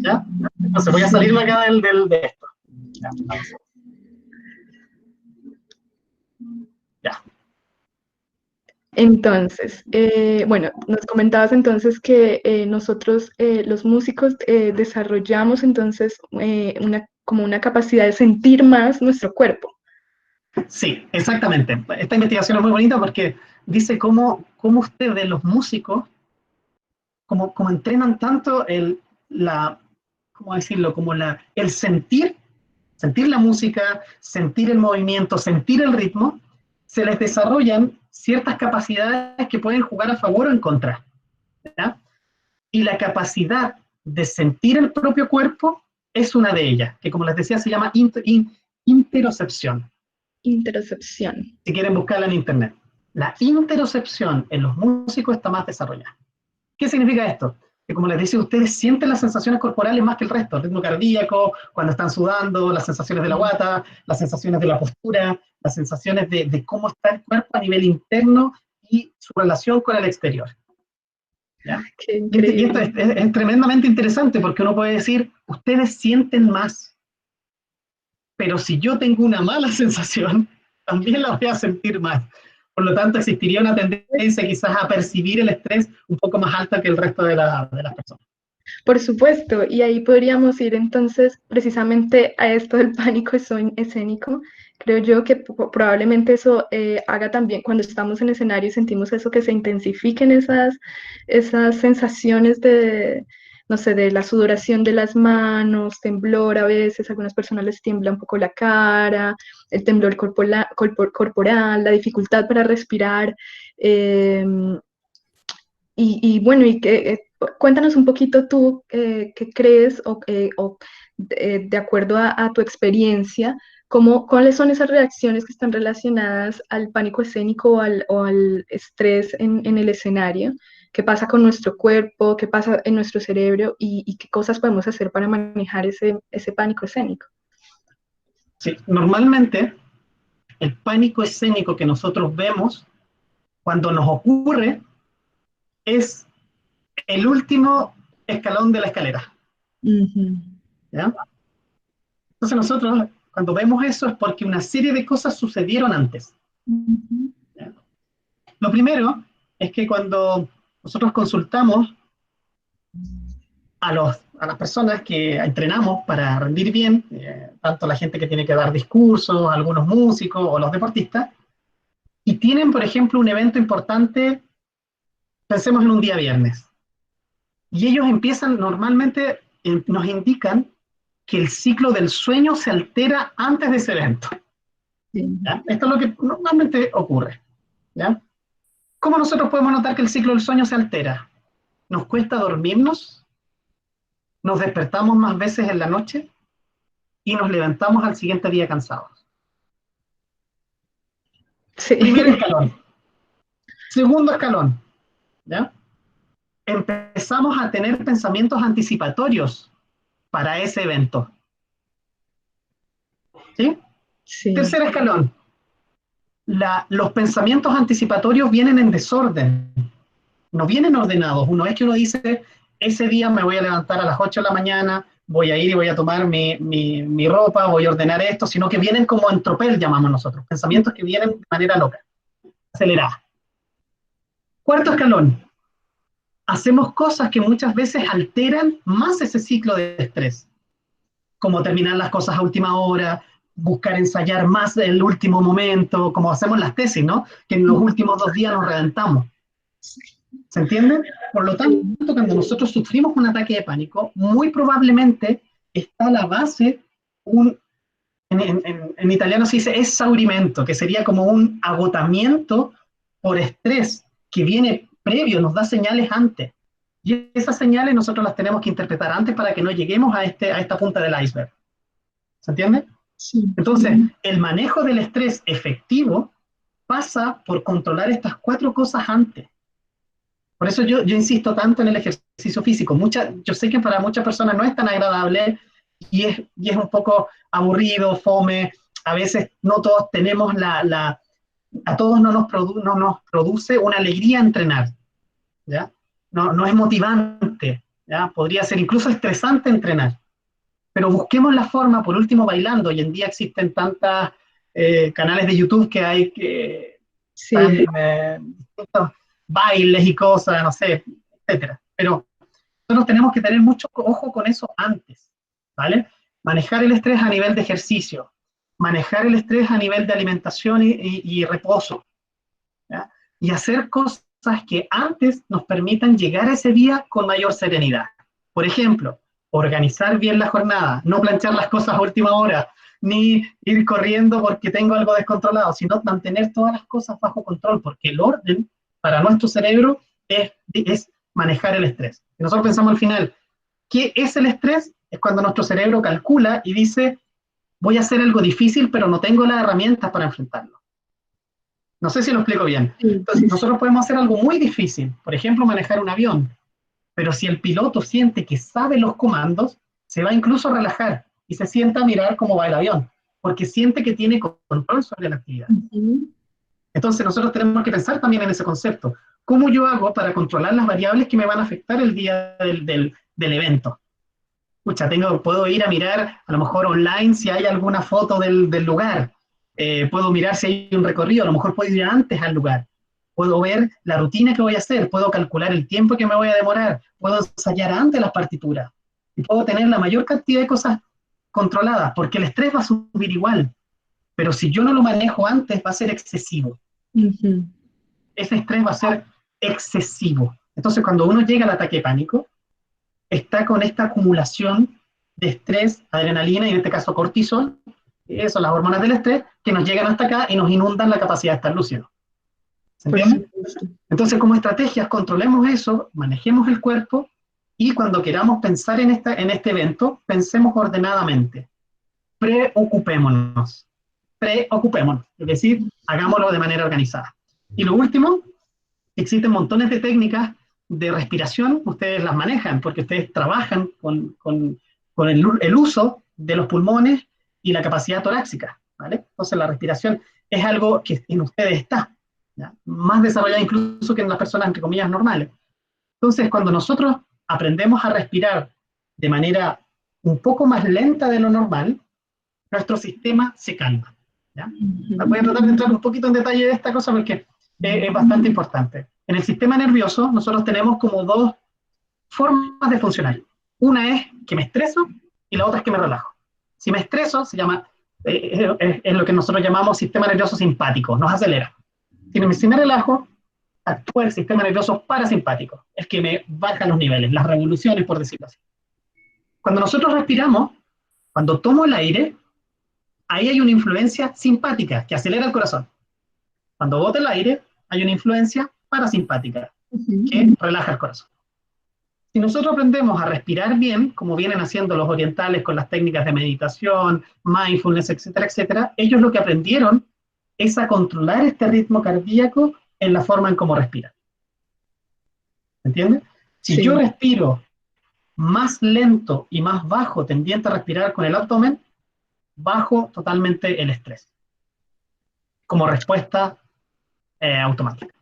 ¿Ya? Entonces voy a salirme acá de esto. Ya, vamos. Ya. Entonces, bueno, nos comentabas entonces que nosotros, los músicos, desarrollamos entonces como una capacidad de sentir más nuestro cuerpo. Sí, exactamente. Esta investigación es muy bonita porque dice cómo ustedes, los músicos, como entrenan tanto ¿cómo decirlo? El sentir la música, sentir el movimiento, sentir el ritmo, se les desarrollan ciertas capacidades que pueden jugar a favor o en contra, ¿ya? Y la capacidad de sentir el propio cuerpo es una de ellas, que como les decía se llama interocepción. Interocepción. Si quieren buscarla en internet. La interocepción en los músicos está más desarrollada. ¿Qué significa esto? Que como les decía, ustedes sienten las sensaciones corporales más que el resto, el ritmo cardíaco, cuando están sudando, las sensaciones de la guata, las sensaciones de la postura, las sensaciones de cómo está el cuerpo a nivel interno y su relación con el exterior. ¿Ya? Qué Y esto increíble. es tremendamente interesante porque uno puede decir, ustedes sienten más, pero si yo tengo una mala sensación, también la voy a sentir más. Por lo tanto, existiría una tendencia quizás a percibir el estrés un poco más alta que el resto de las personas. Por supuesto, y ahí podríamos ir entonces precisamente a esto del pánico escénico. Creo yo que probablemente eso haga también, cuando estamos en escenario y sentimos eso, que se intensifiquen esas sensaciones de, no sé, de la sudoración de las manos, temblor a veces, a algunas personas les tiembla un poco la cara, el temblor corporal, la dificultad para respirar. Y bueno, cuéntanos un poquito tú qué crees de acuerdo a tu experiencia, cuáles son esas reacciones que están relacionadas al pánico escénico o al estrés en el escenario, qué pasa con nuestro cuerpo, qué pasa en nuestro cerebro y qué cosas podemos hacer para manejar ese pánico escénico. Sí, normalmente el pánico escénico que nosotros vemos cuando nos ocurre es el último escalón de la escalera. ¿Ya? Entonces nosotros, cuando vemos eso, es porque una serie de cosas sucedieron antes. ¿Ya? Lo primero es que cuando nosotros consultamos a las personas que entrenamos para rendir bien, tanto la gente que tiene que dar discursos, algunos músicos o los deportistas, y tienen, por ejemplo, un evento importante, pensemos en un día viernes, y ellos empiezan normalmente, nos indican que el ciclo del sueño se altera antes de ese evento. ¿Ya? Esto es lo que normalmente ocurre. ¿Ya? ¿Cómo nosotros podemos notar que el ciclo del sueño se altera? ¿Nos cuesta dormirnos? ¿Nos despertamos más veces en la noche? ¿Y nos levantamos al siguiente día cansados? Sí. Primer escalón. Segundo escalón. ¿Ya? Empezamos a tener pensamientos anticipatorios para ese evento. ¿Sí? Sí. Tercer escalón. Los pensamientos anticipatorios vienen en desorden, no vienen ordenados. Uno es que uno dice, ese día me voy a levantar a las 8 de la mañana, voy a ir y voy a tomar mi ropa, voy a ordenar esto, sino que vienen como en tropel, llamamos nosotros, pensamientos que vienen de manera loca, acelerada. Cuarto escalón. Hacemos cosas que muchas veces alteran más ese ciclo de estrés, como terminar las cosas a última hora, buscar ensayar más el último momento, como hacemos las tesis, ¿no? Que en los últimos 2 días nos reventamos. ¿Se entiende? Por lo tanto, cuando nosotros sufrimos un ataque de pánico, muy probablemente está a la base en italiano se dice exaurimento, que sería como un agotamiento por estrés que viene previo, nos da señales antes. Y esas señales nosotros las tenemos que interpretar antes para que no lleguemos a esta punta del iceberg. ¿Se entiende? Sí. Entonces, el manejo del estrés efectivo pasa por controlar estas 4 cosas antes. Por eso yo insisto tanto en el ejercicio físico. Yo sé que para muchas personas no es tan agradable y es un poco aburrido, fome. A veces no todos tenemos a todos no nos produce una alegría entrenar, ¿ya? No es motivante, ¿ya? Podría ser incluso estresante entrenar. Pero busquemos la forma, por último, bailando. Hoy en día existen tantas canales de YouTube que hay que Sí. distintos bailes y cosas, no sé, etcétera. Pero nosotros tenemos que tener mucho ojo con eso antes, ¿vale? Manejar el estrés a nivel de ejercicio, manejar el estrés a nivel de alimentación y reposo, ¿ya? Y hacer cosas que antes nos permitan llegar a ese día con mayor serenidad. Por ejemplo, organizar bien la jornada, no planchar las cosas a última hora, ni ir corriendo porque tengo algo descontrolado, sino mantener todas las cosas bajo control, porque el orden para nuestro cerebro es manejar el estrés. Y nosotros pensamos al final, ¿qué es el estrés? Es cuando nuestro cerebro calcula y dice, voy a hacer algo difícil, pero no tengo las herramientas para enfrentarlo. No sé si lo explico bien. Entonces, nosotros podemos hacer algo muy difícil, por ejemplo, manejar un avión, pero si el piloto siente que sabe los comandos, se va incluso a relajar y se sienta a mirar cómo va el avión, porque siente que tiene control sobre la actividad. Entonces nosotros tenemos que pensar también en ese concepto. ¿Cómo yo hago para controlar las variables que me van a afectar el día del evento? Pucha, puedo ir a mirar a lo mejor online si hay alguna foto del lugar, puedo mirar si hay un recorrido, a lo mejor puedo ir antes al lugar, puedo ver la rutina que voy a hacer, puedo calcular el tiempo que me voy a demorar, puedo ensayar antes las partituras, y puedo tener la mayor cantidad de cosas controladas, porque el estrés va a subir igual, pero si yo no lo manejo antes va a ser excesivo. Ese estrés va a ser excesivo. Entonces cuando uno llega al ataque de pánico, está con esta acumulación de estrés, adrenalina y en este caso cortisol, que son las hormonas del estrés, que nos llegan hasta acá y nos inundan la capacidad de estar lúcidos. ¿Se entiende? Entonces, como estrategias, controlemos eso, manejemos el cuerpo y cuando queramos pensar en este evento, pensemos ordenadamente. Preocupémonos, es decir, hagámoslo de manera organizada. Y lo último, existen montones de técnicas de respiración, ustedes las manejan porque ustedes trabajan con el uso de los pulmones y la capacidad torácica, ¿vale? Entonces la respiración es algo que en ustedes está, ¿ya? Más desarrollada incluso que en las personas, entre comillas, normales. Entonces, cuando nosotros aprendemos a respirar de manera un poco más lenta de lo normal, nuestro sistema se calma, ¿ya? Voy a tratar de entrar un poquito en detalle de esta cosa porque es bastante importante. En el sistema nervioso nosotros tenemos como 2 formas de funcionar. Una es que me estreso y la otra es que me relajo. Si me estreso, se llama, es lo que nosotros llamamos sistema nervioso simpático, nos acelera. Si me relajo, actúa el sistema nervioso parasimpático, es que me baja los niveles, las revoluciones, por decirlo así. Cuando nosotros respiramos, cuando tomo el aire, ahí hay una influencia simpática que acelera el corazón. Cuando boto el aire, hay una influencia parasimpática que relaja el corazón. Si nosotros aprendemos a respirar bien, como vienen haciendo los orientales con las técnicas de meditación, mindfulness, etcétera, etcétera, ellos lo que aprendieron es a controlar este ritmo cardíaco en la forma en cómo respiran. ¿Entiendes? Si yo respiro más lento y más bajo, tendiente a respirar con el abdomen, bajo totalmente el estrés, como respuesta automática.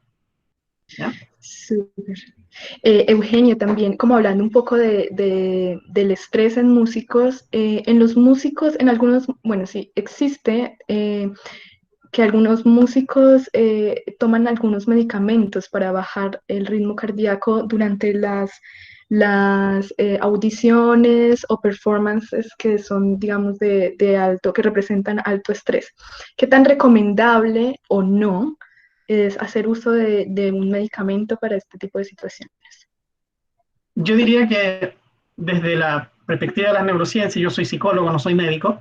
¿Ya? Súper. Eugenio, también, como hablando un poco del estrés en músicos, en los músicos, en algunos, bueno, sí, existe que algunos músicos toman algunos medicamentos para bajar el ritmo cardíaco durante las audiciones o performances que son, digamos, de alto, que representan alto estrés. ¿Qué tan recomendable o no es hacer uso de un medicamento para este tipo de situaciones? Yo diría que desde la perspectiva de las neurociencias, yo soy psicólogo, no soy médico,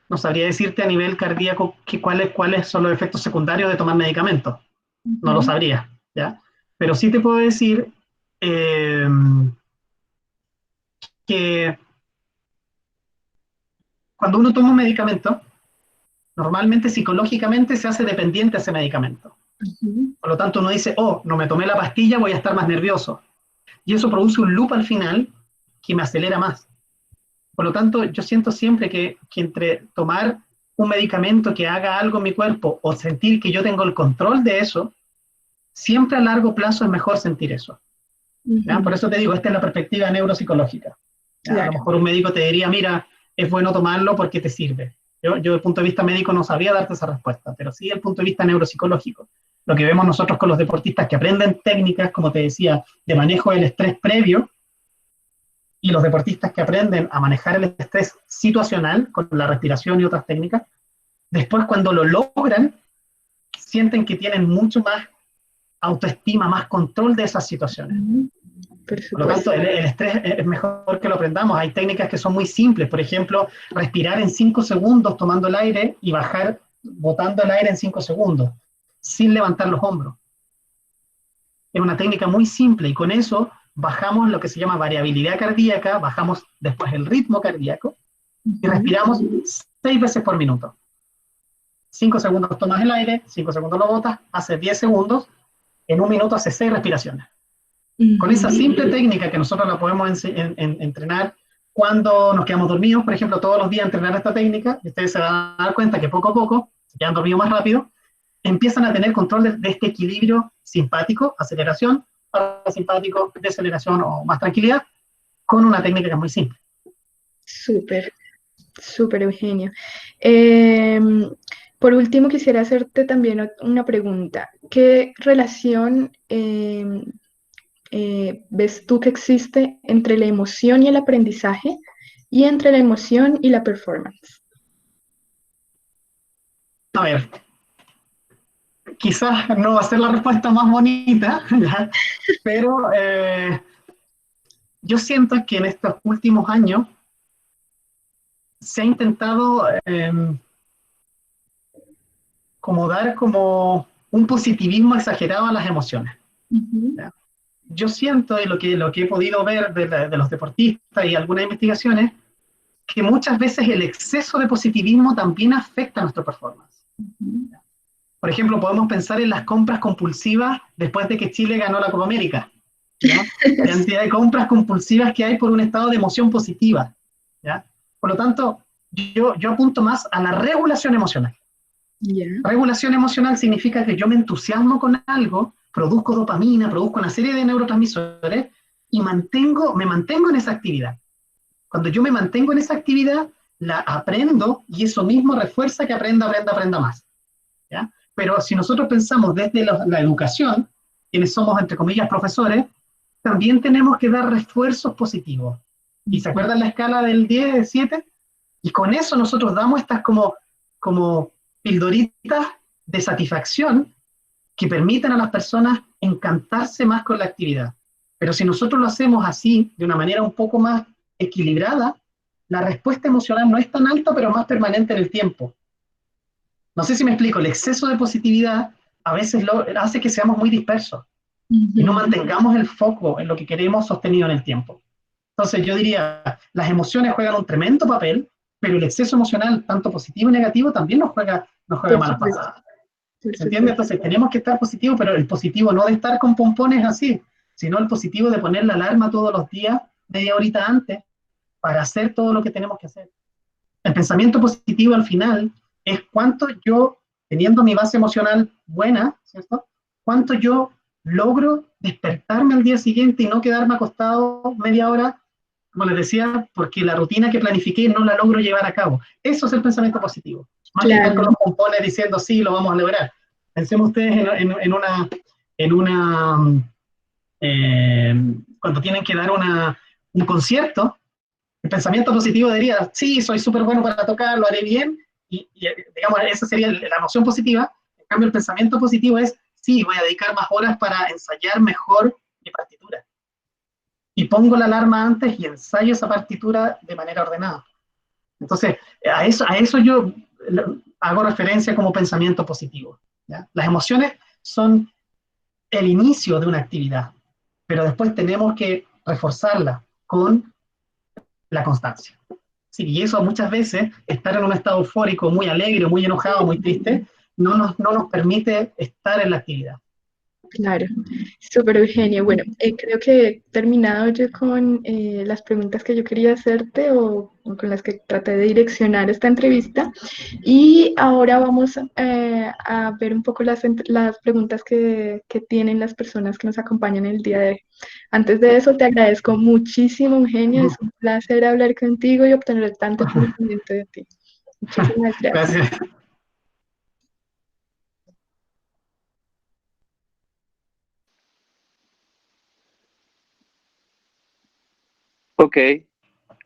no sabría decirte a nivel cardíaco cuáles son los efectos secundarios de tomar medicamentos. No lo sabría, ¿ya? Pero sí te puedo decir eh, que cuando uno toma un medicamento, normalmente psicológicamente se hace dependiente a ese medicamento. Por lo tanto, uno dice, oh, no me tomé la pastilla, voy a estar más nervioso. Y eso produce un loop al final que me acelera más. Por lo tanto, yo siento siempre que entre tomar un medicamento que haga algo en mi cuerpo o sentir que yo tengo el control de eso, siempre a largo plazo es mejor sentir eso. ¿Ya? Por eso te digo, esta es la perspectiva neuropsicológica. Claro. A lo mejor un médico te diría, mira, es bueno tomarlo porque te sirve. Yo desde el punto de vista médico no sabría darte esa respuesta, pero sí desde el punto de vista neuropsicológico. Lo que vemos nosotros con los deportistas que aprenden técnicas, como te decía, de manejo del estrés previo, y los deportistas que aprenden a manejar el estrés situacional con la respiración y otras técnicas, después cuando lo logran, sienten que tienen mucho más autoestima, más control de esas situaciones. Por lo tanto, el estrés es mejor que lo aprendamos. Hay técnicas que son muy simples, por ejemplo, respirar en 5 segundos tomando el aire y bajar botando el aire en 5 segundos, sin levantar los hombros. Es una técnica muy simple y con eso bajamos lo que se llama variabilidad cardíaca, bajamos después el ritmo cardíaco y respiramos 6 veces por minuto. 5 segundos tomas el aire, 5 segundos lo botas, hace 10 segundos, en un minuto hace 6 respiraciones. Con esa simple técnica que nosotros la podemos entrenar cuando nos quedamos dormidos, por ejemplo, todos los días entrenar esta técnica, y ustedes se van a dar cuenta que poco a poco, se quedan dormidos más rápido, empiezan a tener control de este equilibrio simpático, aceleración, parasimpático, deceleración o más tranquilidad, con una técnica que es muy simple. Súper, súper, Eugenio. Por último, quisiera hacerte también una pregunta. ¿Qué relación ves tú que existe entre la emoción y el aprendizaje y entre la emoción y la performance? A ver, quizás no va a ser la respuesta más bonita, ¿ya? Pero yo siento que en estos últimos años se ha intentado como dar como un positivismo exagerado a las emociones. ¿Ya? Yo siento, y lo que he podido ver de los deportistas y algunas investigaciones, que muchas veces el exceso de positivismo también afecta a nuestra performance. Por ejemplo, podemos pensar en las compras compulsivas después de que Chile ganó la Copa América, ¿ya? La cantidad de compras compulsivas que hay por un estado de emoción positiva, ¿ya? Por lo tanto, yo apunto más a la regulación emocional. Yeah. Regulación emocional significa que yo me entusiasmo con algo, produzco dopamina, produzco una serie de neurotransmisores y me mantengo en esa actividad. Cuando yo me mantengo en esa actividad, la aprendo y eso mismo refuerza que aprenda más. ¿Ya? Pero si nosotros pensamos desde la educación, quienes somos, entre comillas, profesores, también tenemos que dar refuerzos positivos. ¿Y se acuerdan la escala del 10, del 7? Y con eso nosotros damos estas como pildoritas de satisfacción que permiten a las personas encantarse más con la actividad. Pero si nosotros lo hacemos así, de una manera un poco más equilibrada, la respuesta emocional no es tan alta, pero más permanente en el tiempo. No sé si me explico, el exceso de positividad a veces hace que seamos muy dispersos y no mantengamos el foco en lo que queremos sostenido en el tiempo. Entonces yo diría, las emociones juegan un tremendo papel, pero el exceso emocional, tanto positivo y negativo, también nos juega malas pasadas. ¿Se entiende? Entonces tenemos que estar positivos, pero el positivo no de estar con pompones así, sino el positivo de poner la alarma todos los días, media horita antes, para hacer todo lo que tenemos que hacer. El pensamiento positivo al final es cuánto yo, teniendo mi base emocional buena, ¿cierto? Cuánto yo logro despertarme al día siguiente y no quedarme acostado media hora, como les decía, porque la rutina que planifiqué no la logro llevar a cabo. Eso es el pensamiento positivo. Más que estar con los pompones diciendo, sí, lo vamos a lograr. Pensemos ustedes cuando tienen que dar un concierto, el pensamiento positivo diría, sí, soy súper bueno para tocar, lo haré bien, y digamos, esa sería la emoción positiva. En cambio, el pensamiento positivo es, sí, voy a dedicar más horas para ensayar mejor mi partitura. Y pongo la alarma antes y ensayo esa partitura de manera ordenada. Entonces, A eso yo hago referencia como pensamiento positivo, ¿ya? Las emociones son el inicio de una actividad, pero después tenemos que reforzarla con la constancia. Sí, y eso muchas veces, estar en un estado eufórico, muy alegre, muy enojado, muy triste, no nos permite estar en la actividad. Claro, súper Eugenio. Bueno, creo que he terminado yo con las preguntas que yo quería hacerte o con las que traté de direccionar esta entrevista. Y ahora vamos a ver un poco las preguntas que tienen las personas que nos acompañan el día de hoy. Antes de eso, te agradezco muchísimo, Eugenio. Es un placer hablar contigo y obtener tanto conocimiento de ti. Muchísimas gracias. Gracias. Ok,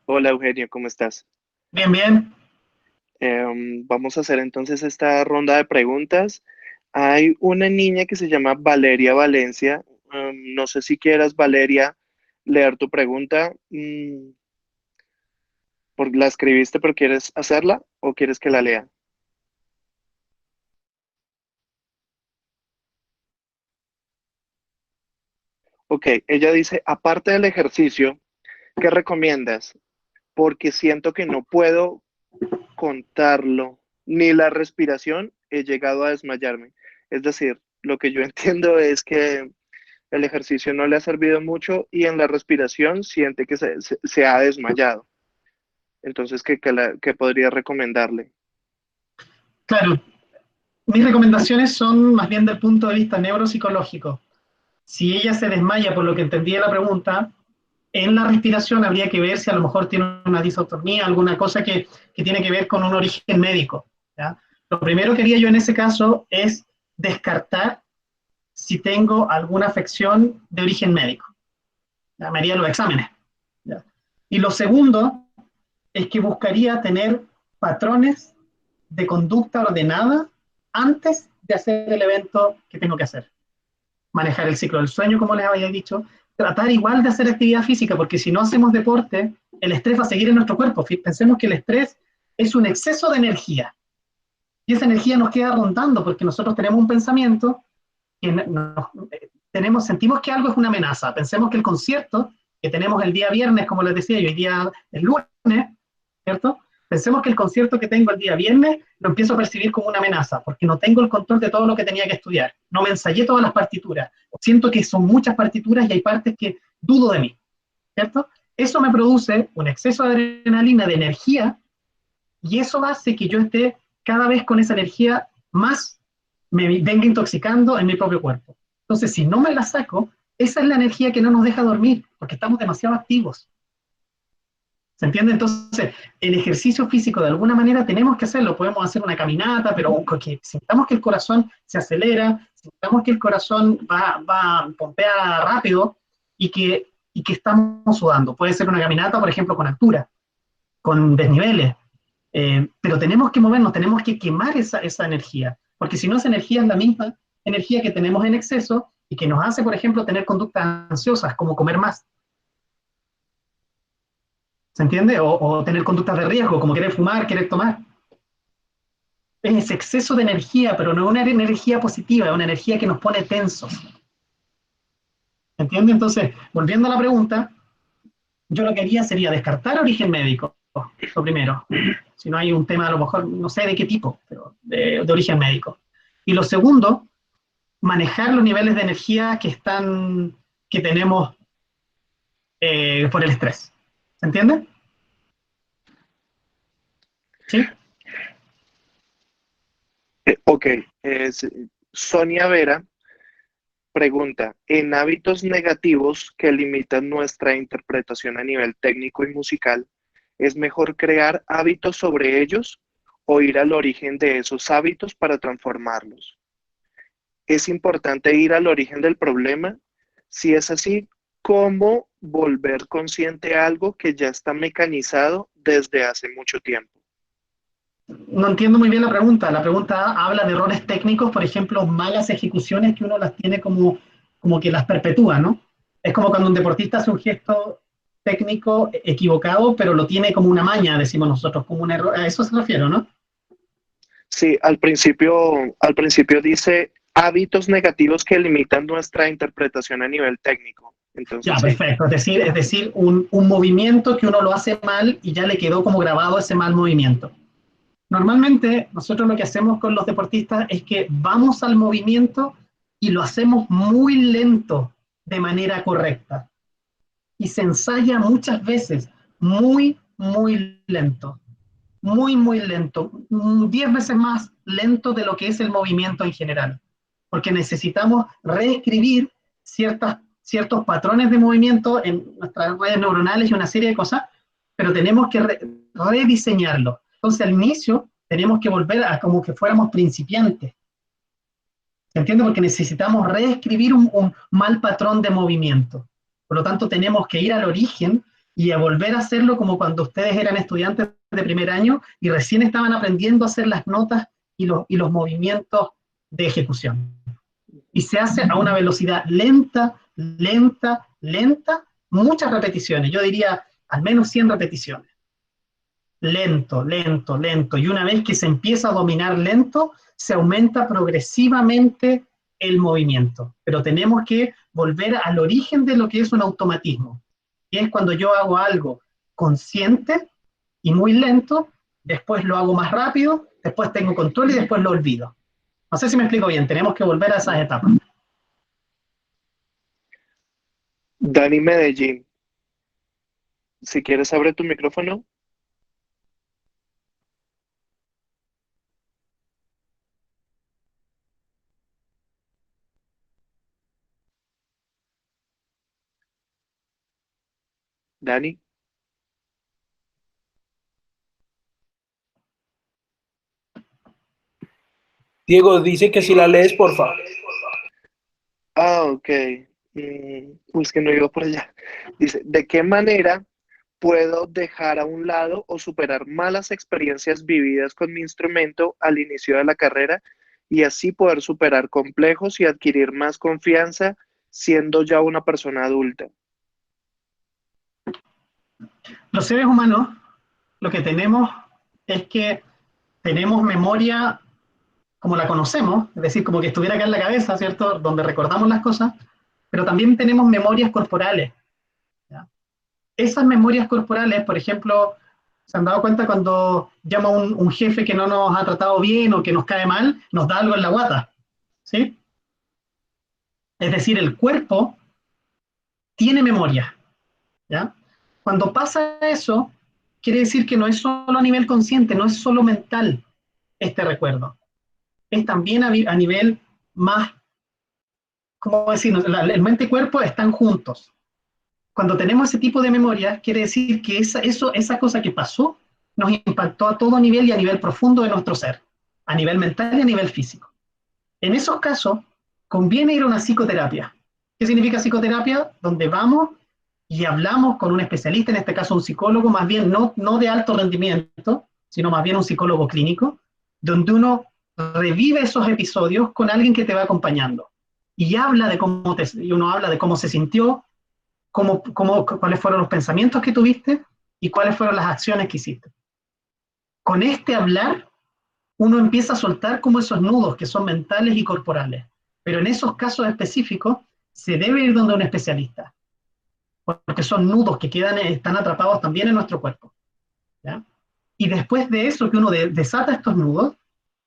hola Eugenio, ¿cómo estás? Bien, bien. Vamos a hacer entonces esta ronda de preguntas. Hay una niña que se llama Valeria Valencia. No sé si quieras, Valeria, leer tu pregunta. Porque la escribiste, pero ¿quieres hacerla o quieres que la lea? Ok, ella dice, aparte del ejercicio, ¿qué recomiendas? Porque siento que no puedo contarlo, ni la respiración, he llegado a desmayarme. Es decir, lo que yo entiendo es que el ejercicio no le ha servido mucho y en la respiración siente que se ha desmayado. Entonces, ¿qué podría recomendarle? Claro, mis recomendaciones son más bien del punto de vista neuropsicológico. Si ella se desmaya, por lo que entendí de la pregunta, en la respiración habría que ver si a lo mejor tiene una disautonomía, alguna cosa que tiene que ver con un origen médico, ¿ya? Lo primero que haría yo en ese caso es descartar si tengo alguna afección de origen médico. ¿Ya? Me haría los exámenes, ¿ya? Y lo segundo es que buscaría tener patrones de conducta ordenada antes de hacer el evento que tengo que hacer. Manejar el ciclo del sueño, como les había dicho, tratar igual de hacer actividad física, porque si no hacemos deporte, el estrés va a seguir en nuestro cuerpo. Pensemos que el estrés es un exceso de energía, y esa energía nos queda rondando, porque nosotros tenemos un pensamiento que sentimos que algo es una amenaza. Pensemos que el concierto que tenemos el día viernes, como les decía, y hoy día el lunes, ¿cierto? Pensemos que el concierto que tengo el día viernes lo empiezo a percibir como una amenaza, porque no tengo el control de todo lo que tenía que estudiar. No me ensayé todas las partituras. Siento que son muchas partituras y hay partes que dudo de mí, ¿cierto? Eso me produce un exceso de adrenalina, de energía, y eso hace que yo esté cada vez con esa energía más, me venga intoxicando en mi propio cuerpo. Entonces, si no me la saco, esa es la energía que no nos deja dormir, porque estamos demasiado activos. ¿Se entiende? Entonces, el ejercicio físico de alguna manera tenemos que hacerlo. Podemos hacer una caminata, pero que sintamos que el corazón se acelera, sintamos que el corazón pompea rápido y que estamos sudando. Puede ser una caminata, por ejemplo, con altura, con desniveles. Pero tenemos que movernos, tenemos que quemar esa energía, porque si no, esa energía es la misma energía que tenemos en exceso y que nos hace, por ejemplo, tener conductas ansiosas, como comer más. ¿Se entiende? O tener conductas de riesgo, como querer fumar, querer tomar. Es ese exceso de energía, pero no una energía positiva, es una energía que nos pone tensos. ¿Se entiende? Entonces, volviendo a la pregunta, yo lo que haría sería descartar origen médico, lo primero. Si no hay un tema, a lo mejor, no sé de qué tipo, pero de origen médico. Y lo segundo, manejar los niveles de energía que tenemos por el estrés. ¿Se entiende? ¿Sí? Ok, Sonia Vera pregunta, en hábitos negativos que limitan nuestra interpretación a nivel técnico y musical, ¿es mejor crear hábitos sobre ellos o ir al origen de esos hábitos para transformarlos? ¿Es importante ir al origen del problema? Si es así, ¿cómo volver consciente algo que ya está mecanizado desde hace mucho tiempo? No entiendo muy bien la pregunta. La pregunta habla de errores técnicos, por ejemplo, malas ejecuciones que uno las tiene como que las perpetúa, ¿no? Es como cuando un deportista hace un gesto técnico equivocado, pero lo tiene como una maña, decimos nosotros, como un error. A eso se refiere, ¿no? Sí, al principio dice hábitos negativos que limitan nuestra interpretación a nivel técnico. Entonces, Ya, sí. perfecto. Es decir, un movimiento que uno lo hace mal y ya le quedó como grabado ese mal movimiento. Normalmente, nosotros lo que hacemos con los deportistas es que vamos al movimiento y lo hacemos muy lento de manera correcta. Y se ensaya muchas veces muy, muy lento. Muy, muy lento. 10 veces más lento de lo que es el movimiento en general. Porque necesitamos reescribir ciertos patrones de movimiento en nuestras redes neuronales y una serie de cosas, pero tenemos que rediseñarlo. Entonces, al inicio, tenemos que volver a como que fuéramos principiantes. ¿Se entiende? Porque necesitamos reescribir un mal patrón de movimiento. Por lo tanto, tenemos que ir al origen y a volver a hacerlo como cuando ustedes eran estudiantes de primer año y recién estaban aprendiendo a hacer las notas y los movimientos de ejecución. Y se hace a una velocidad lenta, lenta, lenta, muchas repeticiones. Yo diría al menos 100 repeticiones. Lento, lento, lento. Y una vez que se empieza a dominar lento, se aumenta progresivamente el movimiento. Pero tenemos que volver al origen de lo que es un automatismo. Que es cuando yo hago algo consciente y muy lento, después lo hago más rápido, después tengo control y después lo olvido. No sé si me explico bien, tenemos que volver a esas etapas. Dani Medellín, si quieres abre tu micrófono. Dani. Diego, dice que si la lees, por favor. Ah, ok. Es que no iba por allá. Dice, ¿de qué manera puedo dejar a un lado o superar malas experiencias vividas con mi instrumento al inicio de la carrera y así poder superar complejos y adquirir más confianza siendo ya una persona adulta? Los seres humanos, lo que tenemos es que tenemos memoria como la conocemos, es decir, como que estuviera acá en la cabeza, ¿cierto? Donde recordamos las cosas, pero también tenemos memorias corporales. ¿Ya? Esas memorias corporales, por ejemplo, ¿se han dado cuenta cuando llama un jefe que no nos ha tratado bien o que nos cae mal, nos da algo en la guata? ¿Sí? Es decir, el cuerpo tiene memoria. ¿Ya? Cuando pasa eso, quiere decir que no es solo a nivel consciente, no es solo mental este recuerdo. Es también a nivel más, ¿cómo decirlo? El mente y cuerpo están juntos. Cuando tenemos ese tipo de memoria, quiere decir que esa cosa que pasó nos impactó a todo nivel y a nivel profundo de nuestro ser, a nivel mental y a nivel físico. En esos casos, conviene ir a una psicoterapia. ¿Qué significa psicoterapia? Donde vamos y hablamos con un especialista, en este caso un psicólogo, más bien no de alto rendimiento, sino más bien un psicólogo clínico, donde uno revive esos episodios con alguien que te va acompañando y habla de y uno habla de cómo se sintió, cuáles fueron los pensamientos que tuviste y cuáles fueron las acciones que hiciste. Con este hablar, uno empieza a soltar como esos nudos que son mentales y corporales, pero en esos casos específicos se debe ir donde un especialista, porque son nudos que están atrapados también en nuestro cuerpo. ¿Ya? Y después de eso, que uno desata estos nudos,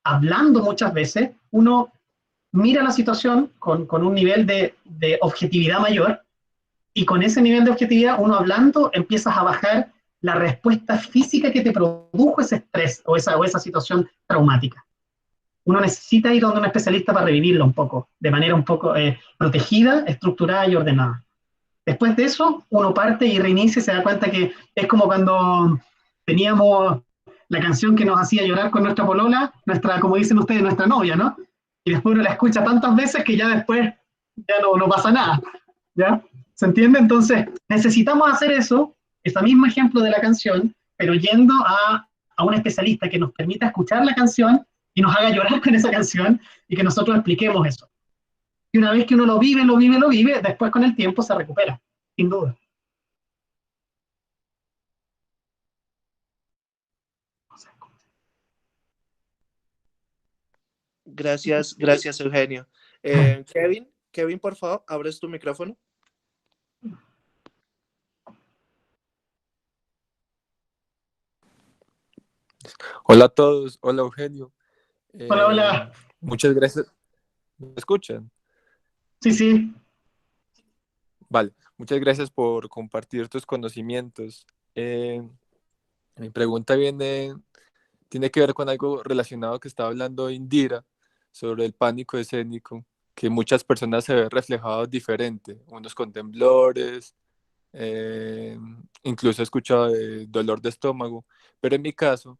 hablando muchas veces, uno mira la situación con un nivel de objetividad mayor, y con ese nivel de objetividad, uno hablando, empiezas a bajar la respuesta física que te produjo ese estrés o esa situación traumática. Uno necesita ir donde un especialista para revivirlo un poco, de manera un poco protegida, estructurada y ordenada. Después de eso, uno parte y reinicia y se da cuenta que es como cuando teníamos la canción que nos hacía llorar con nuestra polola, como dicen ustedes, nuestra novia, ¿no? Y después uno la escucha tantas veces que ya después ya no pasa nada, ¿ya? ¿Se entiende? Entonces, necesitamos hacer eso, ese mismo ejemplo de la canción, pero yendo a un especialista que nos permita escuchar la canción y nos haga llorar con esa canción y que nosotros expliquemos eso. Y una vez que uno lo vive, después con el tiempo se recupera, sin duda. Gracias, Eugenio. Kevin, por favor, abres tu micrófono. Hola a todos, hola Eugenio. Hola, hola. Muchas gracias. ¿Me escuchan? Sí, sí. Vale, muchas gracias por compartir tus conocimientos. Mi pregunta tiene que ver con algo relacionado que estaba hablando Indira sobre el pánico escénico, que muchas personas se ven reflejados diferente, unos con temblores, incluso he escuchado de dolor de estómago, pero en mi caso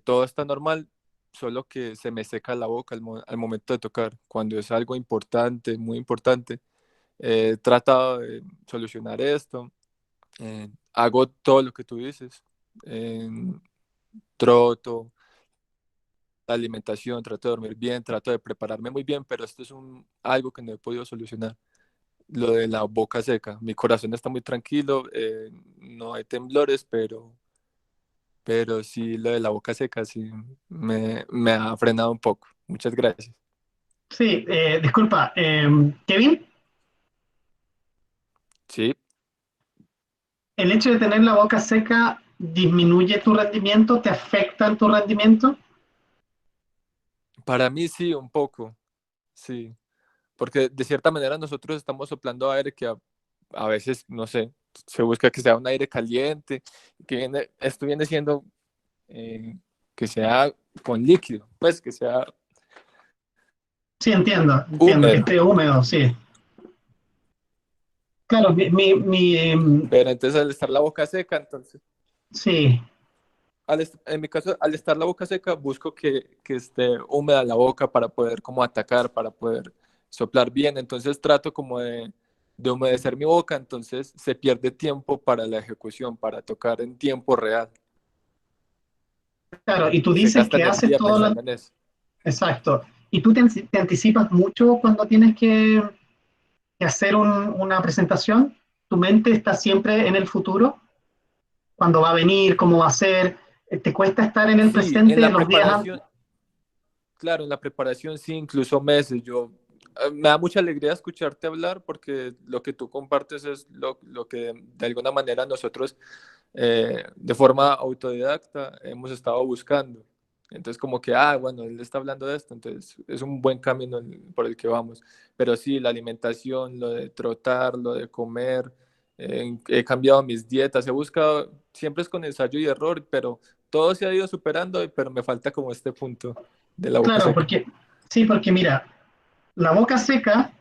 todo está normal, solo que se me seca la boca al momento de tocar, cuando es algo importante, muy importante. He tratado de solucionar esto, hago todo lo que tú dices, troto, la alimentación, trato de dormir bien, trato de prepararme muy bien, pero esto es algo que no he podido solucionar. Lo de la boca seca, mi corazón está muy tranquilo, no hay temblores, pero sí lo de la boca seca sí me ha frenado un poco. Muchas gracias. Sí, disculpa, Kevin, Sí, ¿el hecho de tener la boca seca disminuye tu rendimiento, te afecta en tu rendimiento? para mí sí, un poco, sí, porque de cierta manera nosotros estamos soplando aire que a veces, no sé, se busca que sea un aire caliente, esto viene siendo eh, que sea con líquido, pues que sea Sí, entiendo, que húmedo. esté húmedo, sí. Claro, Pero entonces al estar la boca seca, entonces, sí, en mi caso, al estar la boca seca, busco que esté húmeda la boca para poder como atacar, para poder soplar bien. Entonces trato como de humedecer mi boca, entonces se pierde tiempo para la ejecución, para tocar en tiempo real. claro, y tú Se dices gasta que haces energía todo lo... pensando en eso. Exacto. ¿Y tú te anticipas mucho cuando tienes que hacer una presentación? ¿Tu mente está siempre en el futuro? ¿Cuándo va a venir? ¿Cómo va a ser? ¿Te cuesta estar en el Sí, en presente la los días antes? preparación, claro, en la preparación sí, incluso meses. Me da mucha alegría escucharte hablar porque lo que tú compartes es lo que de alguna manera nosotros de forma autodidacta hemos estado buscando. Entonces como que, bueno, él está hablando de esto, entonces es un buen camino por el que vamos. Pero sí, la alimentación, lo de trotar, lo de comer, he cambiado mis dietas, he buscado, siempre es con ensayo y error, pero todo se ha ido superando, pero me falta como este punto de la boca Claro, seca. porque sí, porque mira, la boca seca,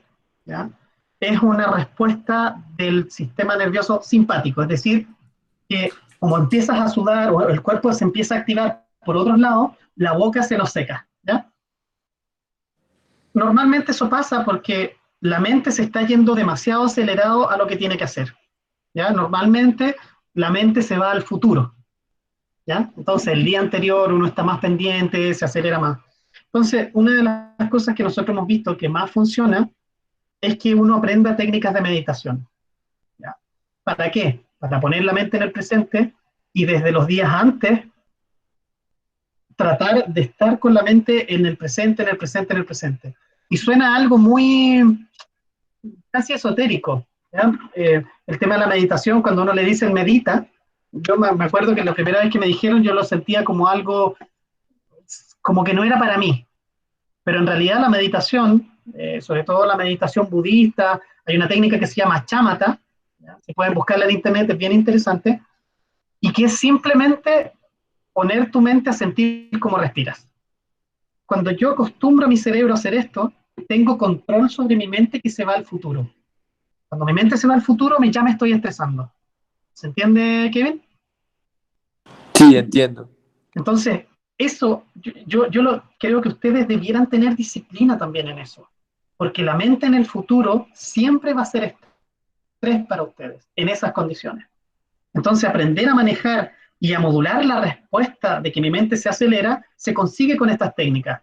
¿ya? Es una respuesta del sistema nervioso simpático, es decir, que como empiezas a sudar o el cuerpo se empieza a activar por otros lados, la boca se nos seca, ¿ya? Normalmente eso pasa porque la mente se está yendo demasiado acelerado a lo que tiene que hacer, ¿ya? Normalmente la mente se va al futuro, ¿ya? Entonces el día anterior uno está más pendiente, se acelera más. Entonces, una de las cosas que nosotros hemos visto que más funciona es que uno aprenda técnicas de meditación, ¿ya? ¿Para qué? Para poner la mente en el presente y desde los días antes tratar de estar con la mente en el presente, en el presente, en el presente. Y suena algo muy casi esotérico, ¿ya? El tema de la meditación, cuando uno le dice medita, yo me acuerdo que la primera vez que me dijeron yo lo sentía como algo, como que no era para mí, pero en realidad la meditación, sobre todo la meditación budista, hay una técnica que se llama chamata, ¿ya? Se pueden buscarla en internet, es bien interesante, y que es simplemente poner tu mente a sentir cómo respiras. Cuando yo acostumbro a mi cerebro a hacer esto, tengo control sobre mi mente que se va al futuro. Cuando mi mente se va al futuro, ya me estoy estresando. ¿Se entiende, Kevin? Sí, entiendo. Entonces, eso, creo que ustedes debieran tener disciplina también en eso, porque la mente en el futuro siempre va a ser estrés para ustedes, en esas condiciones. Entonces, aprender a manejar y a modular la respuesta de que mi mente se acelera, se consigue con estas técnicas.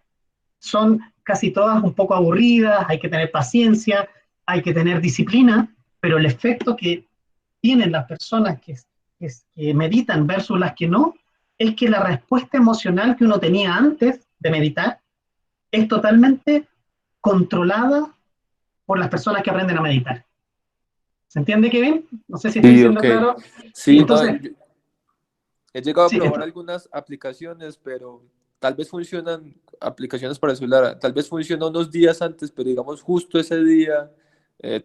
Son casi todas un poco aburridas, hay que tener paciencia, hay que tener disciplina, pero el efecto que tienen las personas que meditan versus las que no, es que la respuesta emocional que uno tenía antes de meditar es totalmente controlada por las personas que aprenden a meditar. ¿Se entiende, Kevin? No sé si estoy Sí, siendo ok. claro. Sí, Entonces, no, he llegado a sí, probar algunas aplicaciones, pero tal vez funcionan, aplicaciones para celular, tal vez funciona unos días antes, pero digamos justo ese día,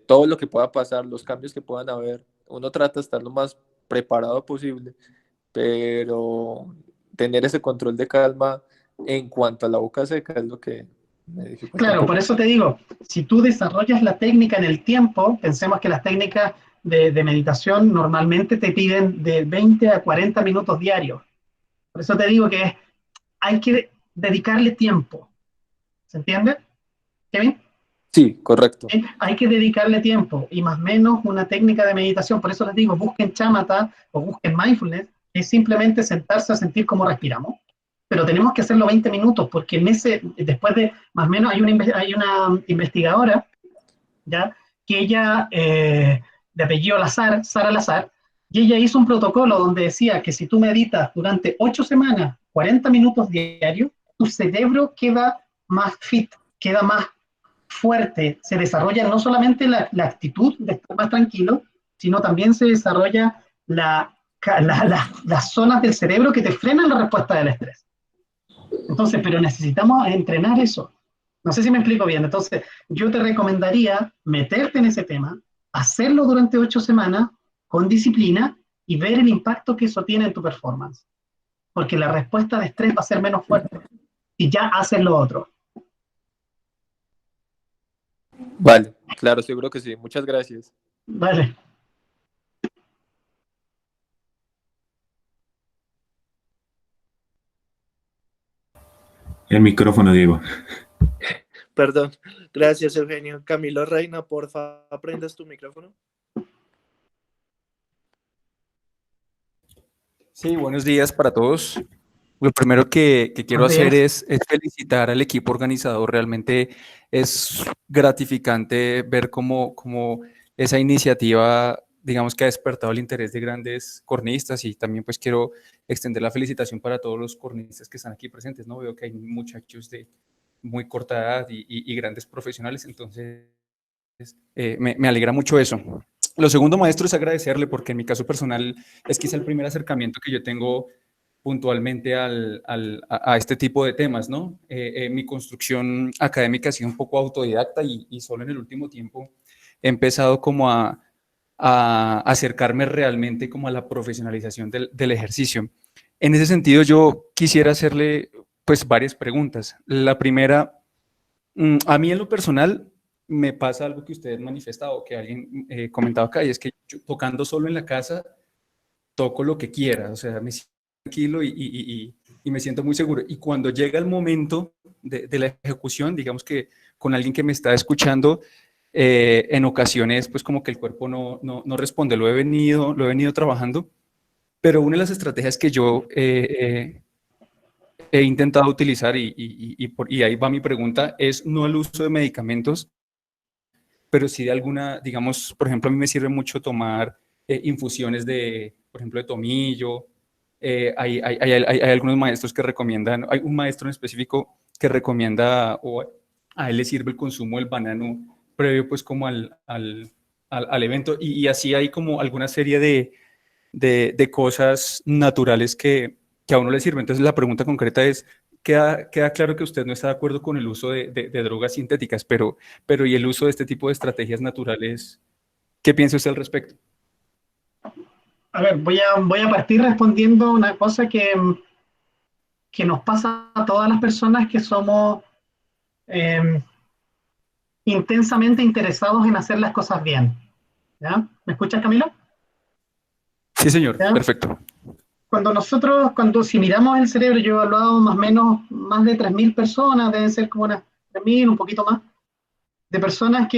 todo lo que pueda pasar, los cambios que puedan haber, uno trata de estar lo más preparado posible, pero tener ese control de calma en cuanto a la boca seca es lo que me dificulta un claro, por poco. eso te digo, si tú desarrollas la técnica en el tiempo, pensemos que las técnicas de meditación normalmente te piden de 20 a 40 minutos diarios. Por eso te digo que hay que dedicarle tiempo. ¿Se entiende, Kevin? Sí, correcto. Hay que dedicarle tiempo y más o menos una técnica de meditación. Por eso les digo, busquen chamata o busquen mindfulness, es simplemente sentarse a sentir cómo respiramos. Pero tenemos que hacerlo 20 minutos porque después de más o menos hay una investigadora, ¿ya? Que ella, de apellido Lazar, Sara Lazar, y ella hizo un protocolo donde decía que si tú meditas durante 8 semanas, 40 minutos diarios, tu cerebro queda más fit, queda más fuerte, se desarrolla no solamente la actitud de estar más tranquilo, sino también se desarrolla las zonas del cerebro que te frenan la respuesta del estrés. Entonces, pero necesitamos entrenar eso. No sé si me explico bien. Entonces, yo te recomendaría meterte en ese tema, hacerlo durante 8 semanas con disciplina y ver el impacto que eso tiene en tu performance. Porque la respuesta de estrés va a ser menos fuerte y ya haces lo otro. Vale, claro, seguro que sí. Muchas gracias. Vale. El micrófono, Diego. Perdón. Gracias, Eugenio. Camilo Reina, porfa, ¿aprendes tu micrófono? Sí, buenos días para todos. Lo primero que quiero Buenos hacer días. es felicitar al equipo organizador. Realmente es gratificante ver cómo esa iniciativa, digamos que ha despertado el interés de grandes cornistas y también pues quiero extender la felicitación para todos los cornistas que están aquí presentes, ¿no? Veo que hay muchachos de muy corta edad y grandes profesionales, entonces me alegra mucho eso. Lo segundo, maestro, es agradecerle porque en mi caso personal es quizá el primer acercamiento que yo tengo puntualmente a este tipo de temas, ¿no? Mi construcción académica ha sido un poco autodidacta y solo en el último tiempo he empezado como a acercarme realmente como a la profesionalización del ejercicio. En ese sentido, yo quisiera hacerle pues varias preguntas. La primera, a mí en lo personal me pasa algo que usted ha manifestado, que alguien comentaba acá, y es que yo, tocando solo en la casa, toco lo que quiera, o sea, me siento tranquilo y me siento muy seguro. Y cuando llega el momento de la ejecución, digamos que con alguien que me está escuchando, en ocasiones pues como que el cuerpo no responde, lo he venido trabajando, pero una de las estrategias que yo he intentado utilizar, y ahí va mi pregunta, es no el uso de medicamentos, pero sí de alguna, digamos, por ejemplo, a mí me sirve mucho tomar infusiones de, por ejemplo, de tomillo. Hay algunos maestros que recomiendan, hay un maestro en específico que recomienda, o a él le sirve el consumo del banano previo pues como al evento, y así hay como alguna serie de cosas naturales que a uno le sirven. Entonces la pregunta concreta es, queda claro que usted no está de acuerdo con el uso de drogas sintéticas, pero ¿y el uso de este tipo de estrategias naturales? ¿Qué piensa usted al respecto? A ver, voy a partir respondiendo una cosa que nos pasa a todas las personas que somos eh, intensamente interesados en hacer las cosas bien. ¿Ya? ¿Me escuchas, Camilo? Sí, señor, ¿Ya? perfecto. Si miramos el cerebro, yo he evaluado más o menos más de 3.000 personas, deben ser como unas 3.000, un poquito más, de personas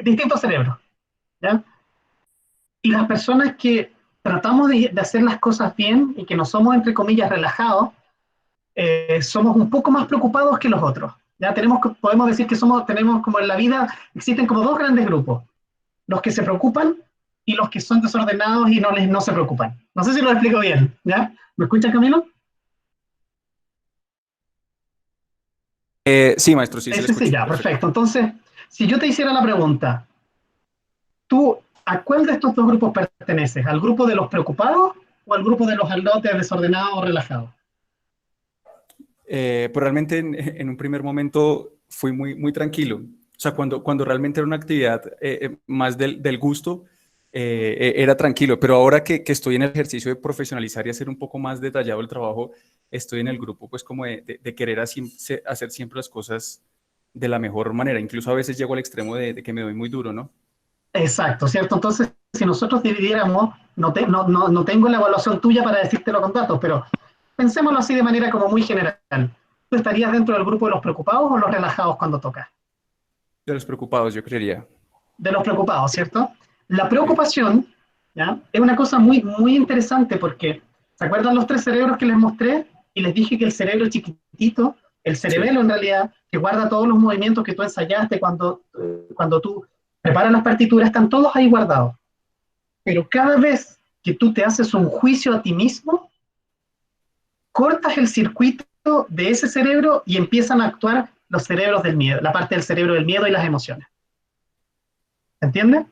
distintos cerebros, ¿ya? Y las personas que tratamos de hacer las cosas bien y que no somos, entre comillas, relajados, somos un poco más preocupados que los otros. Ya podemos decir que tenemos como en la vida, existen como dos grandes grupos, los que se preocupan y los que son desordenados y no se preocupan. No sé si lo explico bien, ¿ya? ¿Me escuchas, Camilo? Sí, maestro, sí, se le Ese sí, escucho. ya, perfecto. Entonces, si yo te hiciera la pregunta, ¿tú a cuál de estos dos grupos perteneces? ¿Al grupo de los preocupados o al grupo de los aldotes desordenados o relajados? Pero realmente en un primer momento fui muy tranquilo. O sea, cuando realmente era una actividad más del gusto, era tranquilo. Pero ahora que estoy en el ejercicio de profesionalizar y hacer un poco más detallado el trabajo, estoy en el grupo pues como de querer hacer siempre las cosas de la mejor manera. Incluso a veces llego al extremo de que me doy muy duro, ¿no? Exacto, ¿cierto? Entonces, si nosotros dividiéramos, no tengo la evaluación tuya para decírtelo con datos, pero pensémoslo así de manera como muy general. ¿Tú estarías dentro del grupo de los preocupados o los relajados cuando tocas? De los preocupados, yo creería. De los preocupados, ¿cierto? La Sí. preocupación, ¿ya? Es una cosa muy interesante porque, ¿se acuerdan los tres cerebros que les mostré? Y les dije que el cerebro chiquitito, el Sí. cerebelo en realidad, que guarda todos los movimientos que tú ensayaste cuando tú preparas las partituras, están todos ahí guardados. Pero cada vez que tú te haces un juicio a ti mismo, cortas el circuito de ese cerebro y empiezan a actuar los cerebros del miedo, la parte del cerebro del miedo y las emociones. ¿Entiendes?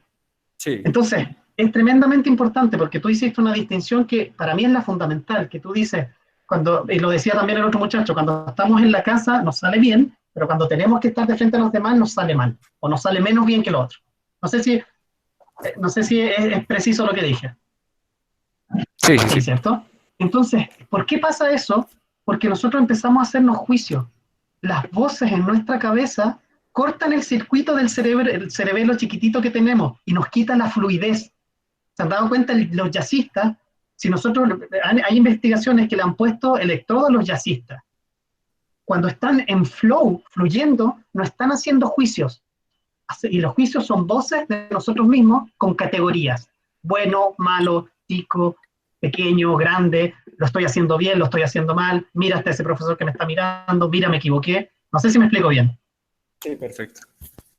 Sí. Entonces, es tremendamente importante porque tú hiciste una distinción que para mí es la fundamental, que tú dices, y lo decía también el otro muchacho, cuando estamos en la casa nos sale bien, pero cuando tenemos que estar de frente a los demás nos sale mal, o nos sale menos bien que lo otro. No sé si es preciso lo que dije. Sí, Sí, ¿cierto? Entonces, ¿por qué pasa eso? Porque nosotros empezamos a hacernos juicios. Las voces en nuestra cabeza cortan el circuito del cerebro, el cerebelo chiquitito que tenemos y nos quitan la fluidez. ¿Se han dado cuenta los jazzistas? Si nosotros, hay investigaciones que le han puesto electrodos a los jazzistas. Cuando están en flow, fluyendo, no están haciendo juicios. Y los juicios son voces de nosotros mismos con categorías. Bueno, malo, chico, pequeño, grande, lo estoy haciendo bien, lo estoy haciendo mal, mira hasta ese profesor que me está mirando, mira, me equivoqué. No sé si me explico bien. Sí, perfecto.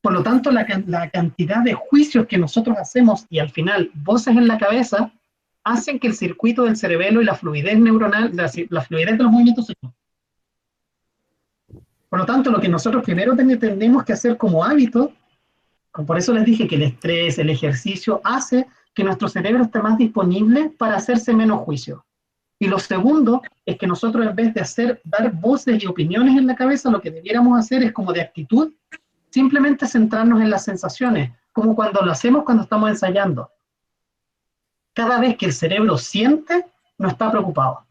Por lo tanto, la cantidad de juicios que nosotros hacemos y al final voces en la cabeza hacen que el circuito del cerebelo y la fluidez neuronal, la fluidez de los movimientos se... Por lo tanto, lo que nosotros primero tenemos que hacer como hábito, por eso les dije que el estrés, el ejercicio, hace que nuestro cerebro esté más disponible para hacerse menos juicio. Y lo segundo es que nosotros en vez de dar voces y opiniones en la cabeza, lo que debiéramos hacer es como de actitud, simplemente centrarnos en las sensaciones, como cuando lo hacemos cuando estamos ensayando. Cada vez que el cerebro siente, no está preocupado.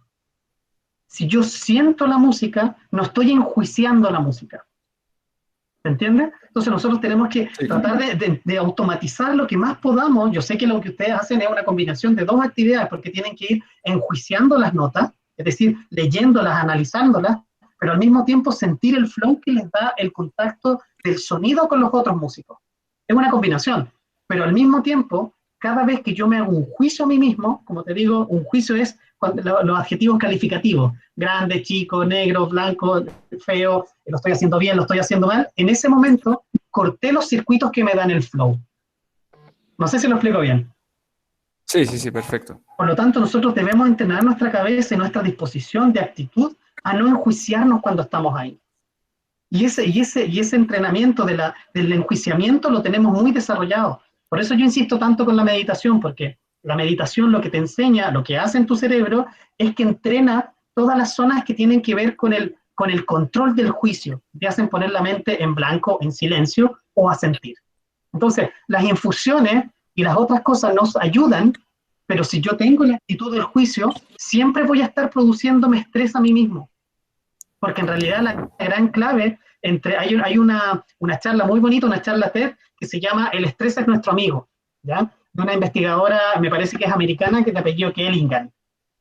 Si yo siento la música, no estoy enjuiciando la música. ¿Se entiende? Entonces nosotros tenemos que tratar de automatizar lo que más podamos. Yo sé que lo que ustedes hacen es una combinación de dos actividades, porque tienen que ir enjuiciando las notas, es decir, leyéndolas, analizándolas, pero al mismo tiempo sentir el flow que les da el contacto del sonido con los otros músicos. Es una combinación, pero al mismo tiempo, cada vez que yo me hago un juicio a mí mismo, como te digo, un juicio es los adjetivos calificativos, grande, chico, negro, blanco, feo, lo estoy haciendo bien, lo estoy haciendo mal, en ese momento corté los circuitos que me dan el flow. No sé si lo explico bien. Sí, perfecto. Por lo tanto, nosotros debemos entrenar nuestra cabeza y nuestra disposición de actitud a no enjuiciarnos cuando estamos ahí. Y ese entrenamiento del enjuiciamiento lo tenemos muy desarrollado. Por eso yo insisto tanto con la meditación, porque la meditación lo que te enseña, lo que hace en tu cerebro, es que entrena todas las zonas que tienen que ver con el control del juicio. Te hacen poner la mente en blanco, en silencio o a sentir. Entonces, las infusiones y las otras cosas nos ayudan, pero si yo tengo la actitud del juicio, siempre voy a estar produciéndome estrés a mí mismo. Porque en realidad la gran clave, hay una charla muy bonita, una charla TED, que se llama El estrés es nuestro amigo, ¿ya? De una investigadora, me parece que es americana, que de apellido Kellingham,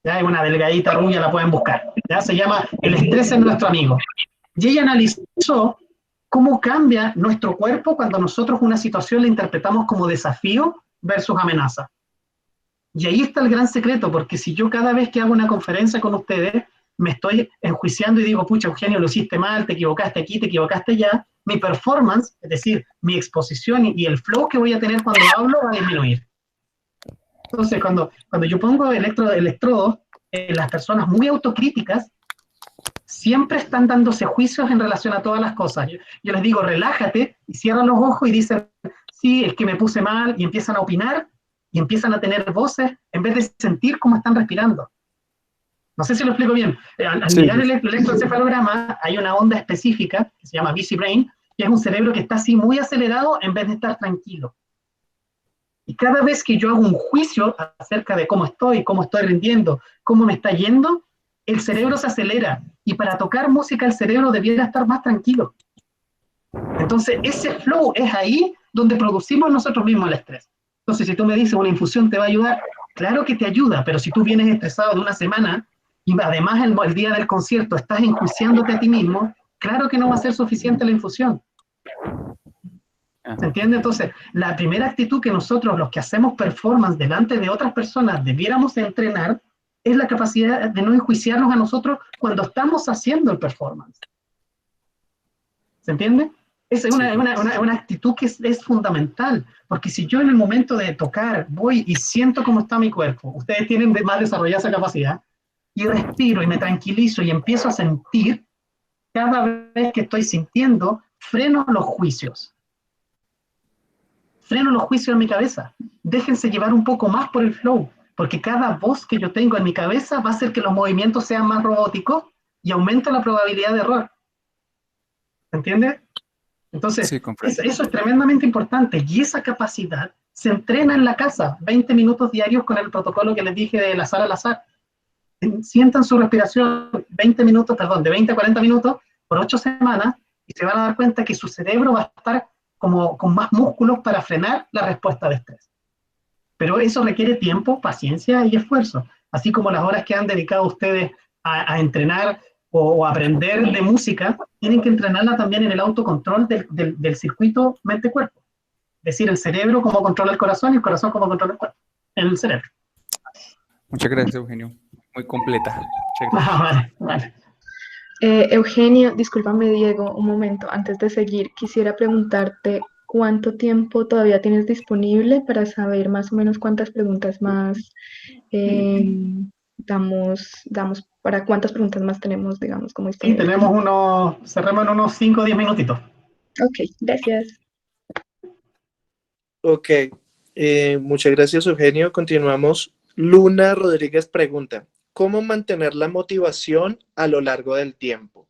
¿ya? Es una delgadita rubia, la pueden buscar, ¿ya? Se llama El estrés es nuestro amigo. Y ella analizó cómo cambia nuestro cuerpo cuando nosotros una situación la interpretamos como desafío versus amenaza. Y ahí está el gran secreto, porque si yo cada vez que hago una conferencia con ustedes, me estoy enjuiciando y digo, pucha, Eugenio, lo hiciste mal, te equivocaste aquí, te equivocaste allá, mi performance, es decir, mi exposición y el flow que voy a tener cuando hablo va a disminuir. Entonces, cuando yo pongo electrodos en las personas muy autocríticas, siempre están dándose juicios en relación a todas las cosas. Yo les digo, relájate, y cierran los ojos y dicen, sí, es que me puse mal, y empiezan a opinar, y empiezan a tener voces, en vez de sentir cómo están respirando. No sé si lo explico bien. Al Sí, mirar sí. el electroencefalograma, hay una onda específica, que se llama busy brain, que es un cerebro que está así muy acelerado en vez de estar tranquilo. Y cada vez que yo hago un juicio acerca de cómo estoy rindiendo, cómo me está yendo, el cerebro se acelera. Y para tocar música, el cerebro debiera estar más tranquilo. Entonces, ese flow es ahí donde producimos nosotros mismos el estrés. Entonces, si tú me dices, una infusión te va a ayudar, claro que te ayuda, pero si tú vienes estresado de una semana y además el día del concierto estás enjuiciándote a ti mismo, claro que no va a ser suficiente la infusión. ¿Se entiende? Entonces, la primera actitud que nosotros, los que hacemos performance delante de otras personas, debiéramos entrenar es la capacidad de no enjuiciarnos a nosotros cuando estamos haciendo el performance. ¿Se entiende? Esa es una actitud que es fundamental, porque si yo en el momento de tocar voy y siento cómo está mi cuerpo, ustedes tienen más desarrollada esa capacidad, y respiro y me tranquilizo y empiezo a sentir, cada vez que estoy sintiendo, freno los juicios. Freno los juicios en mi cabeza. Déjense llevar un poco más por el flow, porque cada voz que yo tengo en mi cabeza va a hacer que los movimientos sean más robóticos y aumenta la probabilidad de error. ¿Se entiende? Entonces, Sí, comprendo. eso es tremendamente importante, y esa capacidad se entrena en la casa, 20 minutos diarios con el protocolo que les dije del azar al azar. Sientan su respiración de 20 a 40 minutos por 8 semanas, y se van a dar cuenta que su cerebro va a estar como con más músculos para frenar la respuesta de estrés. Pero eso requiere tiempo, paciencia y esfuerzo, así como las horas que han dedicado ustedes a entrenar o aprender de música, tienen que entrenarla también en el autocontrol del circuito mente-cuerpo. Es decir, el cerebro como controla el corazón y el corazón como controla el cuerpo, el cerebro. Muchas gracias, Eugenio. Muy completa. Muchas gracias. Vale. Eugenio, discúlpame, Diego, un momento. Antes de seguir, quisiera preguntarte cuánto tiempo todavía tienes disponible para saber más o menos cuántas preguntas más damos, para cuántas preguntas más tenemos, digamos, como Sí, disponibles. cerremos en unos 5 o 10 minutitos. Ok, gracias. Ok, muchas gracias, Eugenio. Continuamos. Luna Rodríguez pregunta, ¿cómo mantener la motivación a lo largo del tiempo?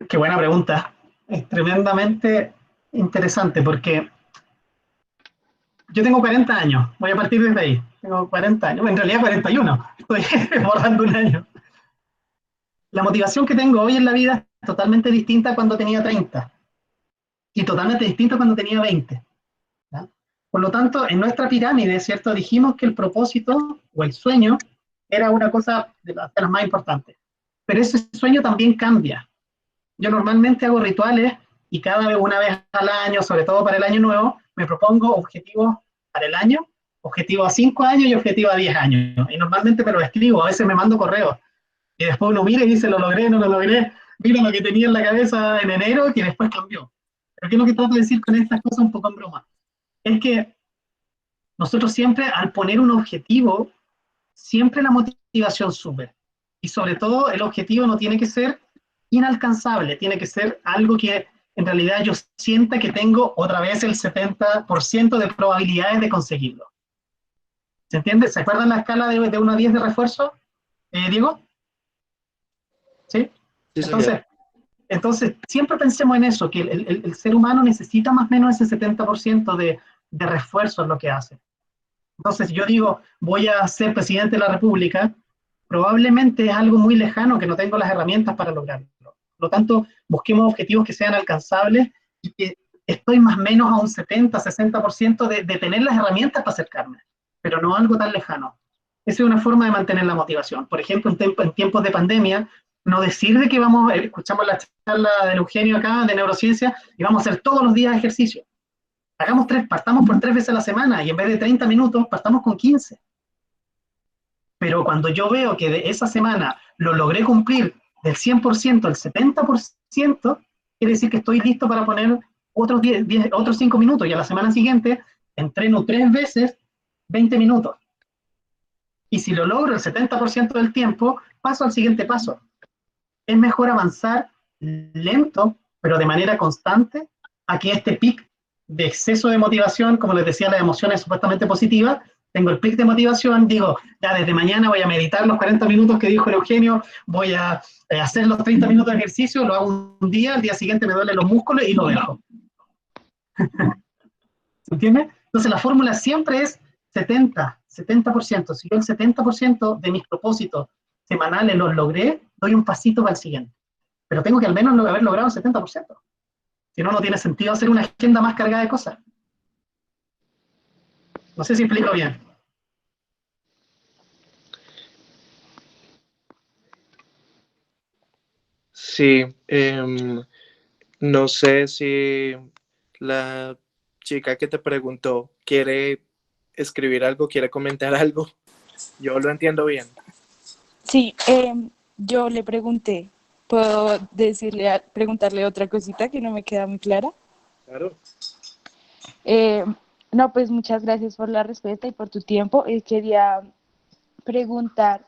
Qué buena pregunta. Es tremendamente interesante porque yo tengo 40 años, voy a partir desde ahí. Tengo 40 años, en realidad 41, estoy borrando un año. La motivación que tengo hoy en la vida es totalmente distinta a cuando tenía 30 y totalmente distinta cuando tenía 20. ¿Ya? Por lo tanto, en nuestra pirámide, ¿cierto? Dijimos que el propósito o el sueño era una cosa de las más importantes. Pero ese sueño también cambia. Yo normalmente hago rituales y una vez al año, sobre todo para el año nuevo, me propongo objetivos para el año, objetivos a 5 años y objetivos a 10 años. Y normalmente me los escribo, a veces me mando correos. Y después uno mira y dice, lo logré, no lo logré. Mira lo que tenía en la cabeza en enero que después cambió. Pero ¿qué es lo que trato de decir con estas cosas un poco en broma? Es que nosotros siempre, al poner un objetivo, siempre la motivación sube. Y sobre todo, el objetivo no tiene que ser inalcanzable, tiene que ser algo que en realidad yo sienta que tengo otra vez el 70% de probabilidades de conseguirlo. ¿Se entiende? ¿Se acuerdan la escala de 1 a 10 de refuerzo, Diego? ¿Sí? Sí, señor. Entonces, siempre pensemos en eso, que el ser humano necesita más o menos ese 70% de refuerzo en lo que hace. Entonces, yo digo, voy a ser presidente de la República, probablemente es algo muy lejano que no tengo las herramientas para lograrlo. Por lo tanto, busquemos objetivos que sean alcanzables y que estoy más o menos a un 70-60% de tener las herramientas para acercarme, pero no algo tan lejano. Esa es una forma de mantener la motivación. Por ejemplo, en tiempos de pandemia, no decir de que escuchamos la charla del Eugenio acá de neurociencia y vamos a hacer todos los días ejercicio. Partamos por 3 veces a la semana y en vez de 30 minutos, partamos con 15. Pero cuando yo veo que de esa semana lo logré cumplir del 100% al 70%, quiere decir que estoy listo para poner otros 5 minutos y a la semana siguiente entreno 3 veces 20 minutos. Y si lo logro el 70% del tiempo, paso al siguiente paso. es mejor avanzar lento, pero de manera constante, a que este pic de exceso de motivación, como les decía, las emociones supuestamente positivas, tengo el pic de motivación, digo, ya desde mañana voy a meditar los 40 minutos que dijo el Eugenio, voy a hacer los 30 minutos de ejercicio, lo hago un día, al día siguiente me duelen los músculos y lo dejo. ¿Se entiende? Entonces la fórmula siempre es 70%. Si yo el 70% de mis propósitos semanales los logré, doy un pasito para el siguiente. Pero tengo que al menos haber logrado el 70%. Si no, no tiene sentido hacer una agenda más cargada de cosas. No sé si explico bien. Sí, no sé si la chica que te preguntó quiere escribir algo, quiere comentar algo. Yo lo entiendo bien. Sí, yo le pregunté, ¿puedo preguntarle otra cosita que no me queda muy clara? Claro. No, pues muchas gracias por la respuesta y por tu tiempo. Quería preguntar,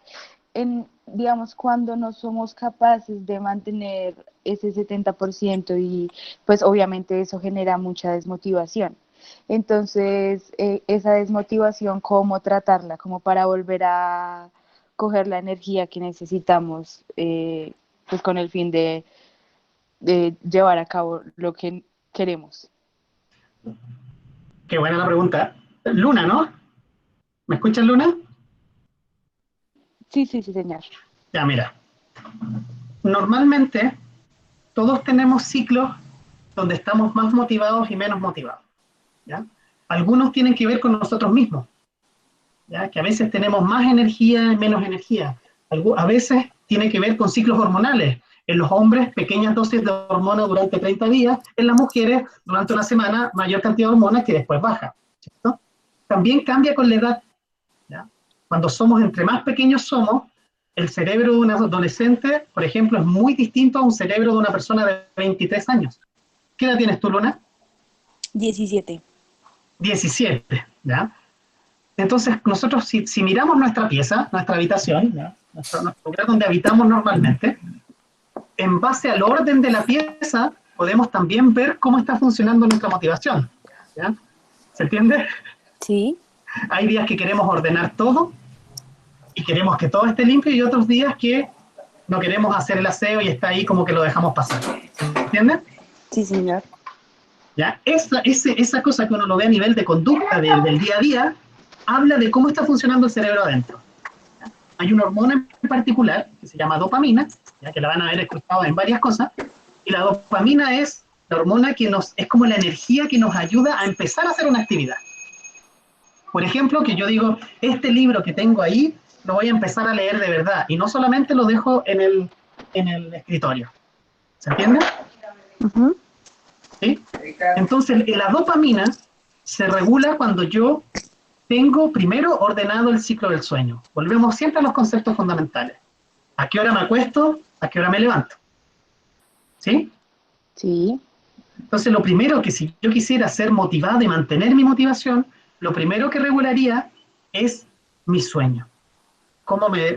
digamos, cuando no somos capaces de mantener ese 70% y pues obviamente eso genera mucha desmotivación. Entonces, esa desmotivación, ¿cómo tratarla? Como para volver a coger la energía que necesitamos, pues con el fin de llevar a cabo lo que queremos. Qué buena la pregunta. Luna, ¿no? ¿Me escuchas, Luna? Sí, sí, sí, señor. Ya, mira. Normalmente, todos tenemos ciclos donde estamos más motivados y menos motivados. ¿Ya? Algunos tienen que ver con nosotros mismos, ¿ya? Que a veces tenemos más energía y menos energía. A veces tiene que ver con ciclos hormonales. En los hombres, pequeñas dosis de hormonas durante 30 días. En las mujeres, durante una semana, mayor cantidad de hormonas que después baja. ¿Cierto? También cambia con la edad. ¿Ya? Cuando somos, entre más pequeños somos, el cerebro de un adolescente, por ejemplo, es muy distinto a un cerebro de una persona de 23 años. ¿Qué edad tienes tú, Luna? 17. 17, ¿ya? Entonces, nosotros, si miramos nuestra pieza, nuestra habitación, ¿ya? Nuestro lugar donde habitamos normalmente, en base al orden de la pieza, podemos también ver cómo está funcionando nuestra motivación. ¿Ya? ¿Se entiende? Sí. Hay días que queremos ordenar todo y queremos que todo esté limpio y otros días que no queremos hacer el aseo y está ahí como que lo dejamos pasar. ¿Se entiende? Sí, señor. ¿Ya? Esa cosa que uno lo ve a nivel de conducta del día a día, habla de cómo está funcionando el cerebro adentro. ¿Ya? Hay una hormona en particular que se llama dopamina, ya que la van a ver escuchado en varias cosas, y la dopamina es la hormona que es como la energía que nos ayuda a empezar a hacer una actividad. Por ejemplo, que yo digo, este libro que tengo ahí, lo voy a empezar a leer de verdad, y no solamente lo dejo en el escritorio. ¿Se entiende? Uh-huh. ¿Sí? Entonces, la dopamina se regula cuando yo tengo primero ordenado el ciclo del sueño. Volvemos siempre a los conceptos fundamentales. ¿A qué hora me acuesto? ¿A qué hora me levanto? ¿Sí? Sí. Entonces, lo primero que si yo quisiera ser motivado y mantener mi motivación, lo primero que regularía es mi sueño.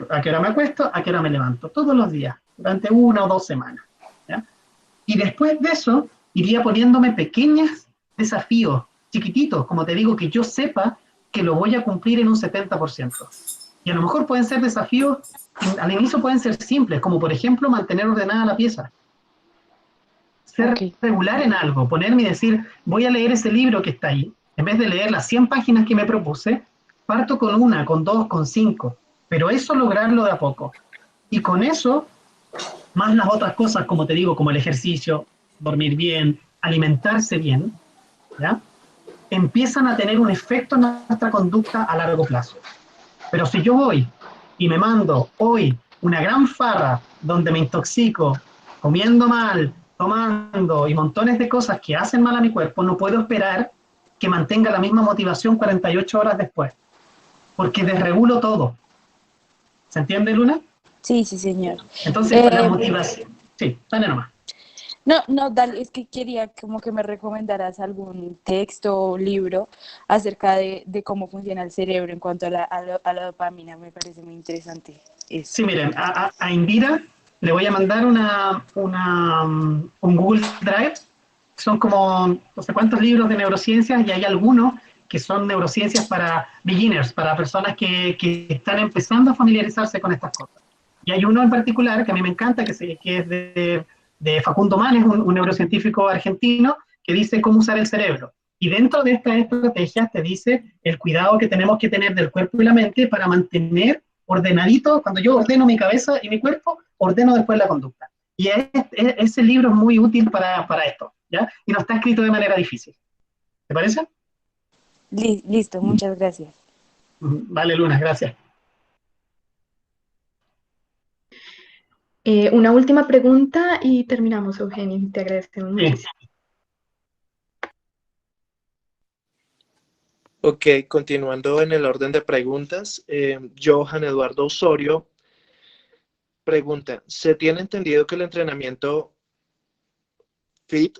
¿A qué hora me acuesto? ¿A qué hora me levanto? Todos los días, durante 1 o 2 semanas. ¿Ya? Y después de eso, iría poniéndome pequeños desafíos, chiquititos, como te digo, que yo sepa que lo voy a cumplir en un 70%. Y a lo mejor pueden ser desafíos, al inicio pueden ser simples, como por ejemplo mantener ordenada la pieza. Ser regular en algo, ponerme y decir, voy a leer ese libro que está ahí, en vez de leer las 100 páginas que me propuse, parto con 1, con 2, con 5, pero eso lograrlo de a poco. Y con eso, más las otras cosas, como te digo, como el ejercicio, dormir bien, alimentarse bien, ¿ya? Empiezan a tener un efecto en nuestra conducta a largo plazo. Pero si yo voy y me mando hoy una gran farra donde me intoxico, comiendo mal, tomando y montones de cosas que hacen mal a mi cuerpo, no puedo esperar que mantenga la misma motivación 48 horas después, porque desregulo todo. ¿Se entiende, Luna? Sí, sí, señor. Entonces, la motivación... Sí, dale nomás. No, dale, es que quería como que me recomendaras algún texto o libro acerca de cómo funciona el cerebro en cuanto a la dopamina. Me parece muy interesante eso. Sí, miren, a Indira le voy a mandar un Google Drive. Son como no sé cuántos libros de neurociencias y hay algunos que son neurociencias para beginners, para personas que están empezando a familiarizarse con estas cosas. Y hay uno en particular que a mí me encanta, que es de Facundo Manes, un neurocientífico argentino, que dice cómo usar el cerebro. Y dentro de estas estrategias te dice el cuidado que tenemos que tener del cuerpo y la mente para mantener ordenadito. Cuando yo ordeno mi cabeza y mi cuerpo, ordeno después la conducta. Y ese libro es muy útil para esto, ¿ya? Y no está escrito de manera difícil. ¿Te parece? Listo, muchas gracias. Vale, Luna, gracias. Una última pregunta y terminamos, Eugenio. Te agradecemos muchísimo. Ok, continuando en el orden de preguntas, Johan Eduardo Osorio pregunta, ¿se tiene entendido que el entrenamiento FIT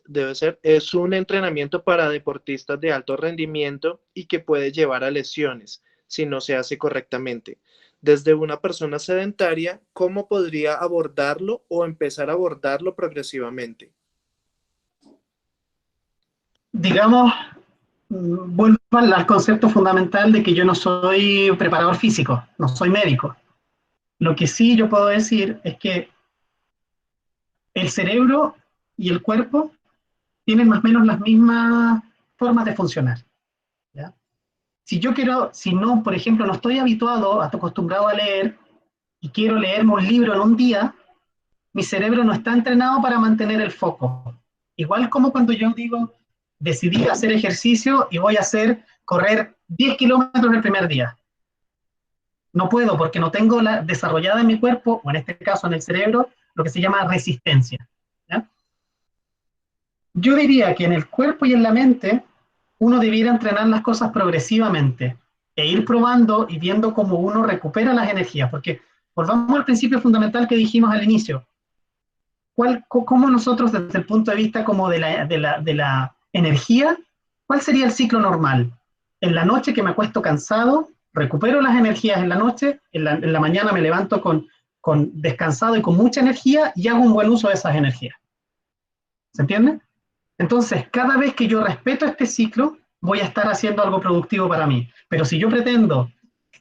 es un entrenamiento para deportistas de alto rendimiento y que puede llevar a lesiones si no se hace correctamente? Desde una persona sedentaria, ¿cómo podría abordarlo o empezar a abordarlo progresivamente? Digamos, vuelvo al concepto fundamental de que yo no soy preparador físico, no soy médico. Lo que sí yo puedo decir es que el cerebro y el cuerpo tienen más o menos las mismas formas de funcionar, ¿ya? Si no, por ejemplo, no estoy acostumbrado a leer y quiero leerme un libro en un día, mi cerebro no está entrenado para mantener el foco. Igual como cuando yo digo, decidí hacer ejercicio y voy a correr 10 kilómetros el primer día. No puedo porque no tengo desarrollada en mi cuerpo, o en este caso en el cerebro, lo que se llama resistencia, ¿ya? Yo diría que en el cuerpo y en la mente uno debiera entrenar las cosas progresivamente e ir probando y viendo cómo uno recupera las energías, porque volvamos al principio fundamental que dijimos al inicio. ¿Cómo nosotros desde el punto de vista como de la energía, cuál sería el ciclo normal? En la noche que me acuesto cansado, recupero las energías en la noche, en la mañana me levanto con descansado y con mucha energía y hago un buen uso de esas energías. ¿Se entiende? Entonces, cada vez que yo respeto este ciclo, voy a estar haciendo algo productivo para mí. Pero si yo pretendo,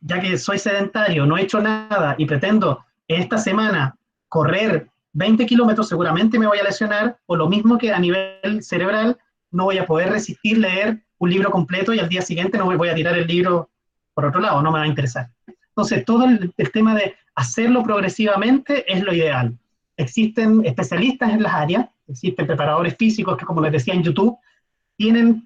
ya que soy sedentario, no he hecho nada y pretendo esta semana correr 20 kilómetros, seguramente me voy a lesionar, o lo mismo que a nivel cerebral, no voy a poder resistir leer un libro completo y al día siguiente no voy a tirar el libro por otro lado, no me va a interesar. Entonces, todo el tema de hacerlo progresivamente es lo ideal. Existen especialistas en las áreas, existen preparadores físicos que, como les decía en YouTube, tienen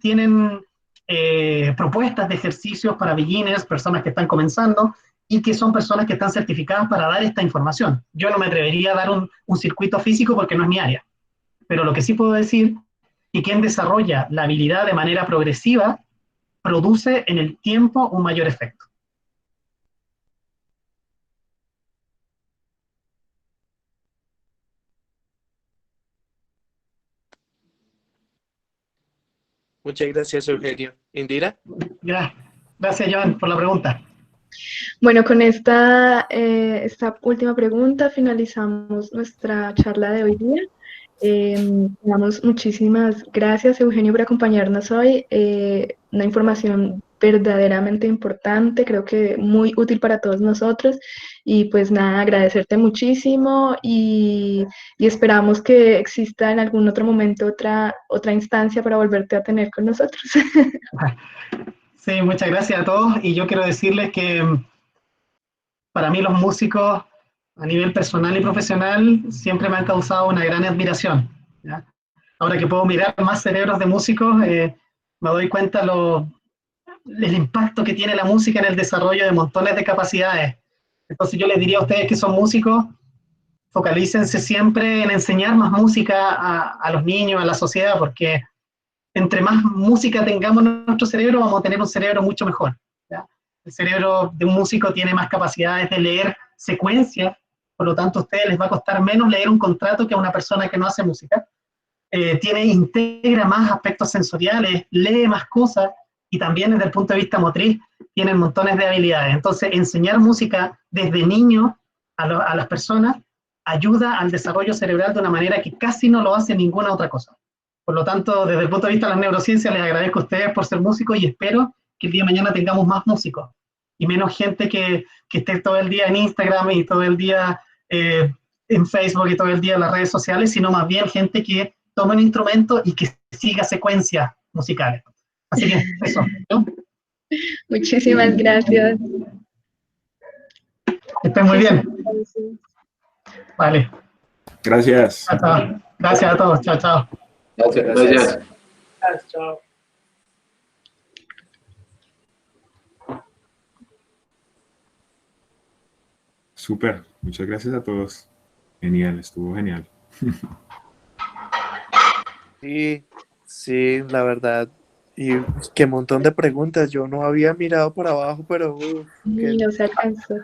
propuestas de ejercicios para beginners, personas que están comenzando, y que son personas que están certificadas para dar esta información. Yo no me atrevería a dar un circuito físico porque no es mi área, pero lo que sí puedo decir es que quien desarrolla la habilidad de manera progresiva produce en el tiempo un mayor efecto. Muchas gracias, Eugenio. ¿Indira? Gracias, Joan, por la pregunta. Bueno, con esta última pregunta finalizamos nuestra charla de hoy día. Damos muchísimas gracias, Eugenio, por acompañarnos hoy. Una información verdaderamente importante, creo que muy útil para todos nosotros. Y pues nada, agradecerte muchísimo y esperamos que exista en algún otro momento otra instancia para volverte a tener con nosotros. Sí, muchas gracias a todos. Y yo quiero decirles que para mí los músicos a nivel personal y profesional siempre me han causado una gran admiración, ¿ya? Ahora que puedo mirar más cerebros de músicos, me doy cuenta el impacto que tiene la música en el desarrollo de montones de capacidades. Entonces yo les diría a ustedes que son músicos, focalícense siempre en enseñar más música a los niños, a la sociedad, porque entre más música tengamos en nuestro cerebro, vamos a tener un cerebro mucho mejor, ¿ya? El cerebro de un músico tiene más capacidades de leer secuencias, por lo tanto a ustedes les va a costar menos leer un contrato que a una persona que no hace música. Integra más aspectos sensoriales, lee más cosas, y también desde el punto de vista motriz tienen montones de habilidades. Entonces, enseñar música desde niño a las personas ayuda al desarrollo cerebral de una manera que casi no lo hace ninguna otra cosa. Por lo tanto, desde el punto de vista de las neurociencias, les agradezco a ustedes por ser músicos y espero que el día de mañana tengamos más músicos y menos gente que esté todo el día en Instagram y todo el día en Facebook y todo el día en las redes sociales, sino más bien gente que tome un instrumento y que siga secuencias musicales. Así que eso, ¿no? Muchísimas gracias. Estén muy bien. Vale. Gracias. Chao, chao. Gracias a todos. Chao, chao. Gracias. Chao. Súper. Muchas gracias a todos. Genial, estuvo genial. Sí, la verdad. Y qué montón de preguntas. Yo no había mirado por abajo, pero Y no se alcanzó.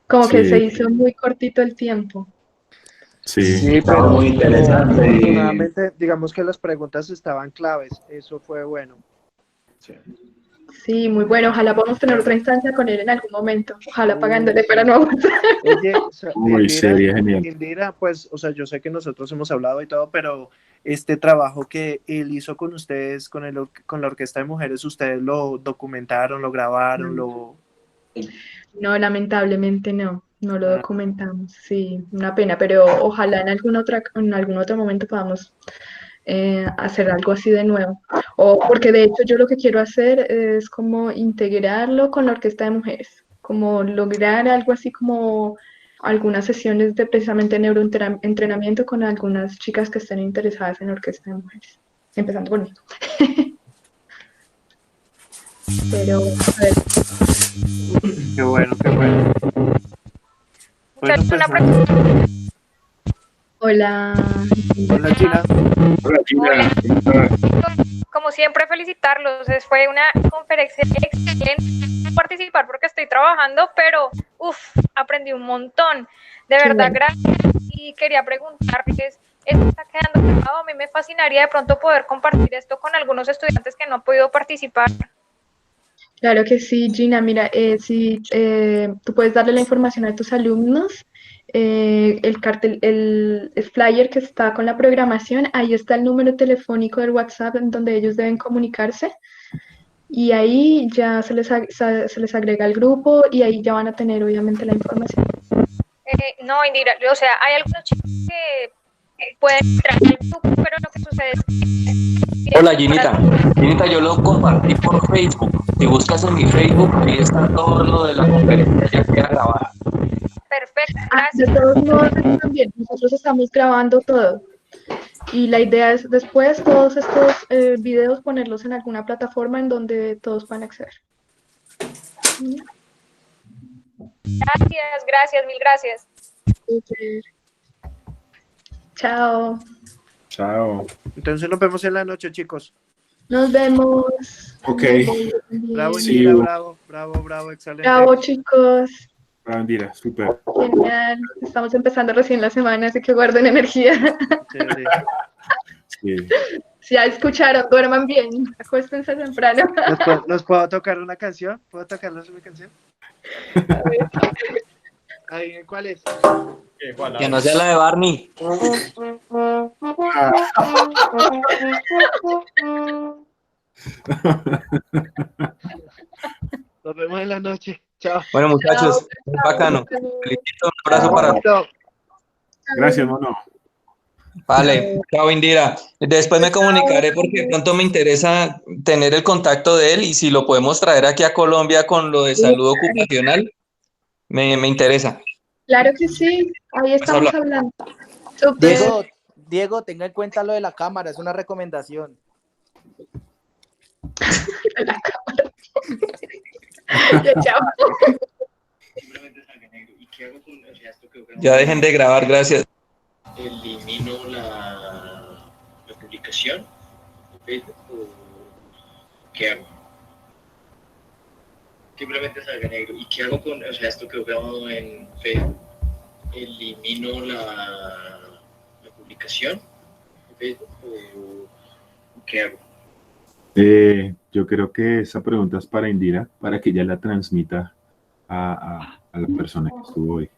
Como que Sí. se hizo muy cortito el tiempo. Sí. pero muy interesante. afortunadamente, digamos que las preguntas estaban claves. Eso fue bueno. Sí, muy bueno. Ojalá podamos tener otra instancia con él en algún momento. Ojalá pagándole para no aguantar. Oye, Uy, sería genial. Indira, pues, o sea, yo sé que nosotros hemos hablado y todo, pero este trabajo que él hizo con ustedes, con la Orquesta de Mujeres, ¿ustedes lo documentaron, lo grabaron, No, lamentablemente no. No lo documentamos. Sí, una pena, pero ojalá en algún otro momento podamos hacer algo así de nuevo. O porque de hecho yo lo que quiero hacer es como integrarlo con la Orquesta de Mujeres, como lograr algo así como algunas sesiones de precisamente neuroentrenamiento con algunas chicas que estén interesadas en Orquesta de Mujeres, empezando por mí. Pero, a ver. Qué bueno, qué bueno. Bueno, pues, Hola. Hola, Gina. Hola, Gina. Como siempre, felicitarlos. Fue una conferencia excelente participar porque estoy trabajando, pero aprendí un montón. De verdad, gracias. Y quería preguntarles, esto está quedando grabado. A mí me fascinaría de pronto poder compartir esto con algunos estudiantes que no han podido participar. Claro que sí, Gina. Mira, si tú puedes darle la información a tus alumnos, el flyer que está con la programación, ahí está el número telefónico del WhatsApp en donde ellos deben comunicarse y ahí ya se les agrega el grupo y ahí ya van a tener obviamente la información. No, Indira, o sea, hay algunos chicos que pueden entrar al grupo, pero lo que sucede es que... Hola, Ginita, yo lo compartí por Facebook. Si buscas en mi Facebook, ahí está todo lo de la conferencia, ya queda grabada. Perfecto, gracias. De todos modos, también nosotros estamos grabando todo y la idea es después todos estos videos ponerlos en alguna plataforma en donde todos puedan acceder. Gracias, mil gracias. Super. Chao. Chao. Entonces nos vemos en la noche, chicos. Nos vemos. Ok. Bravo, Sí. Indira, bravo, excelente. Bravo, chicos. Bravo, Indira, súper. Genial. Estamos empezando recién la semana, así que guarden energía. Sí. Si ya escucharon, duerman bien. Acuéstense temprano. ¿Nos puedo tocar una canción? ¿Puedo tocarles una canción? Ahí, ¿cuál es? Que no sea la de Barney. Nos vemos en la noche. Chao. Bueno, muchachos, bacano. Felicito, un abrazo para todos. Gracias, mono. Vale, chao, Indira. Después me comunicaré porque de pronto me interesa tener el contacto de él y si lo podemos traer aquí a Colombia con lo de salud ocupacional, me interesa. Claro que sí, ahí estamos hablando. Diego, tenga en cuenta lo de la cámara, es una recomendación. La cámara. Ya, chao. Ya dejen de grabar, gracias. Elimino la publicación de Facebook o qué hago. Simplemente salga negro. ¿Y qué hago con esto que he grabado en Facebook? Elimino la publicación de Facebook o qué hago. Yo creo que esa pregunta es para Indira, para que ella la transmita a la persona que estuvo hoy.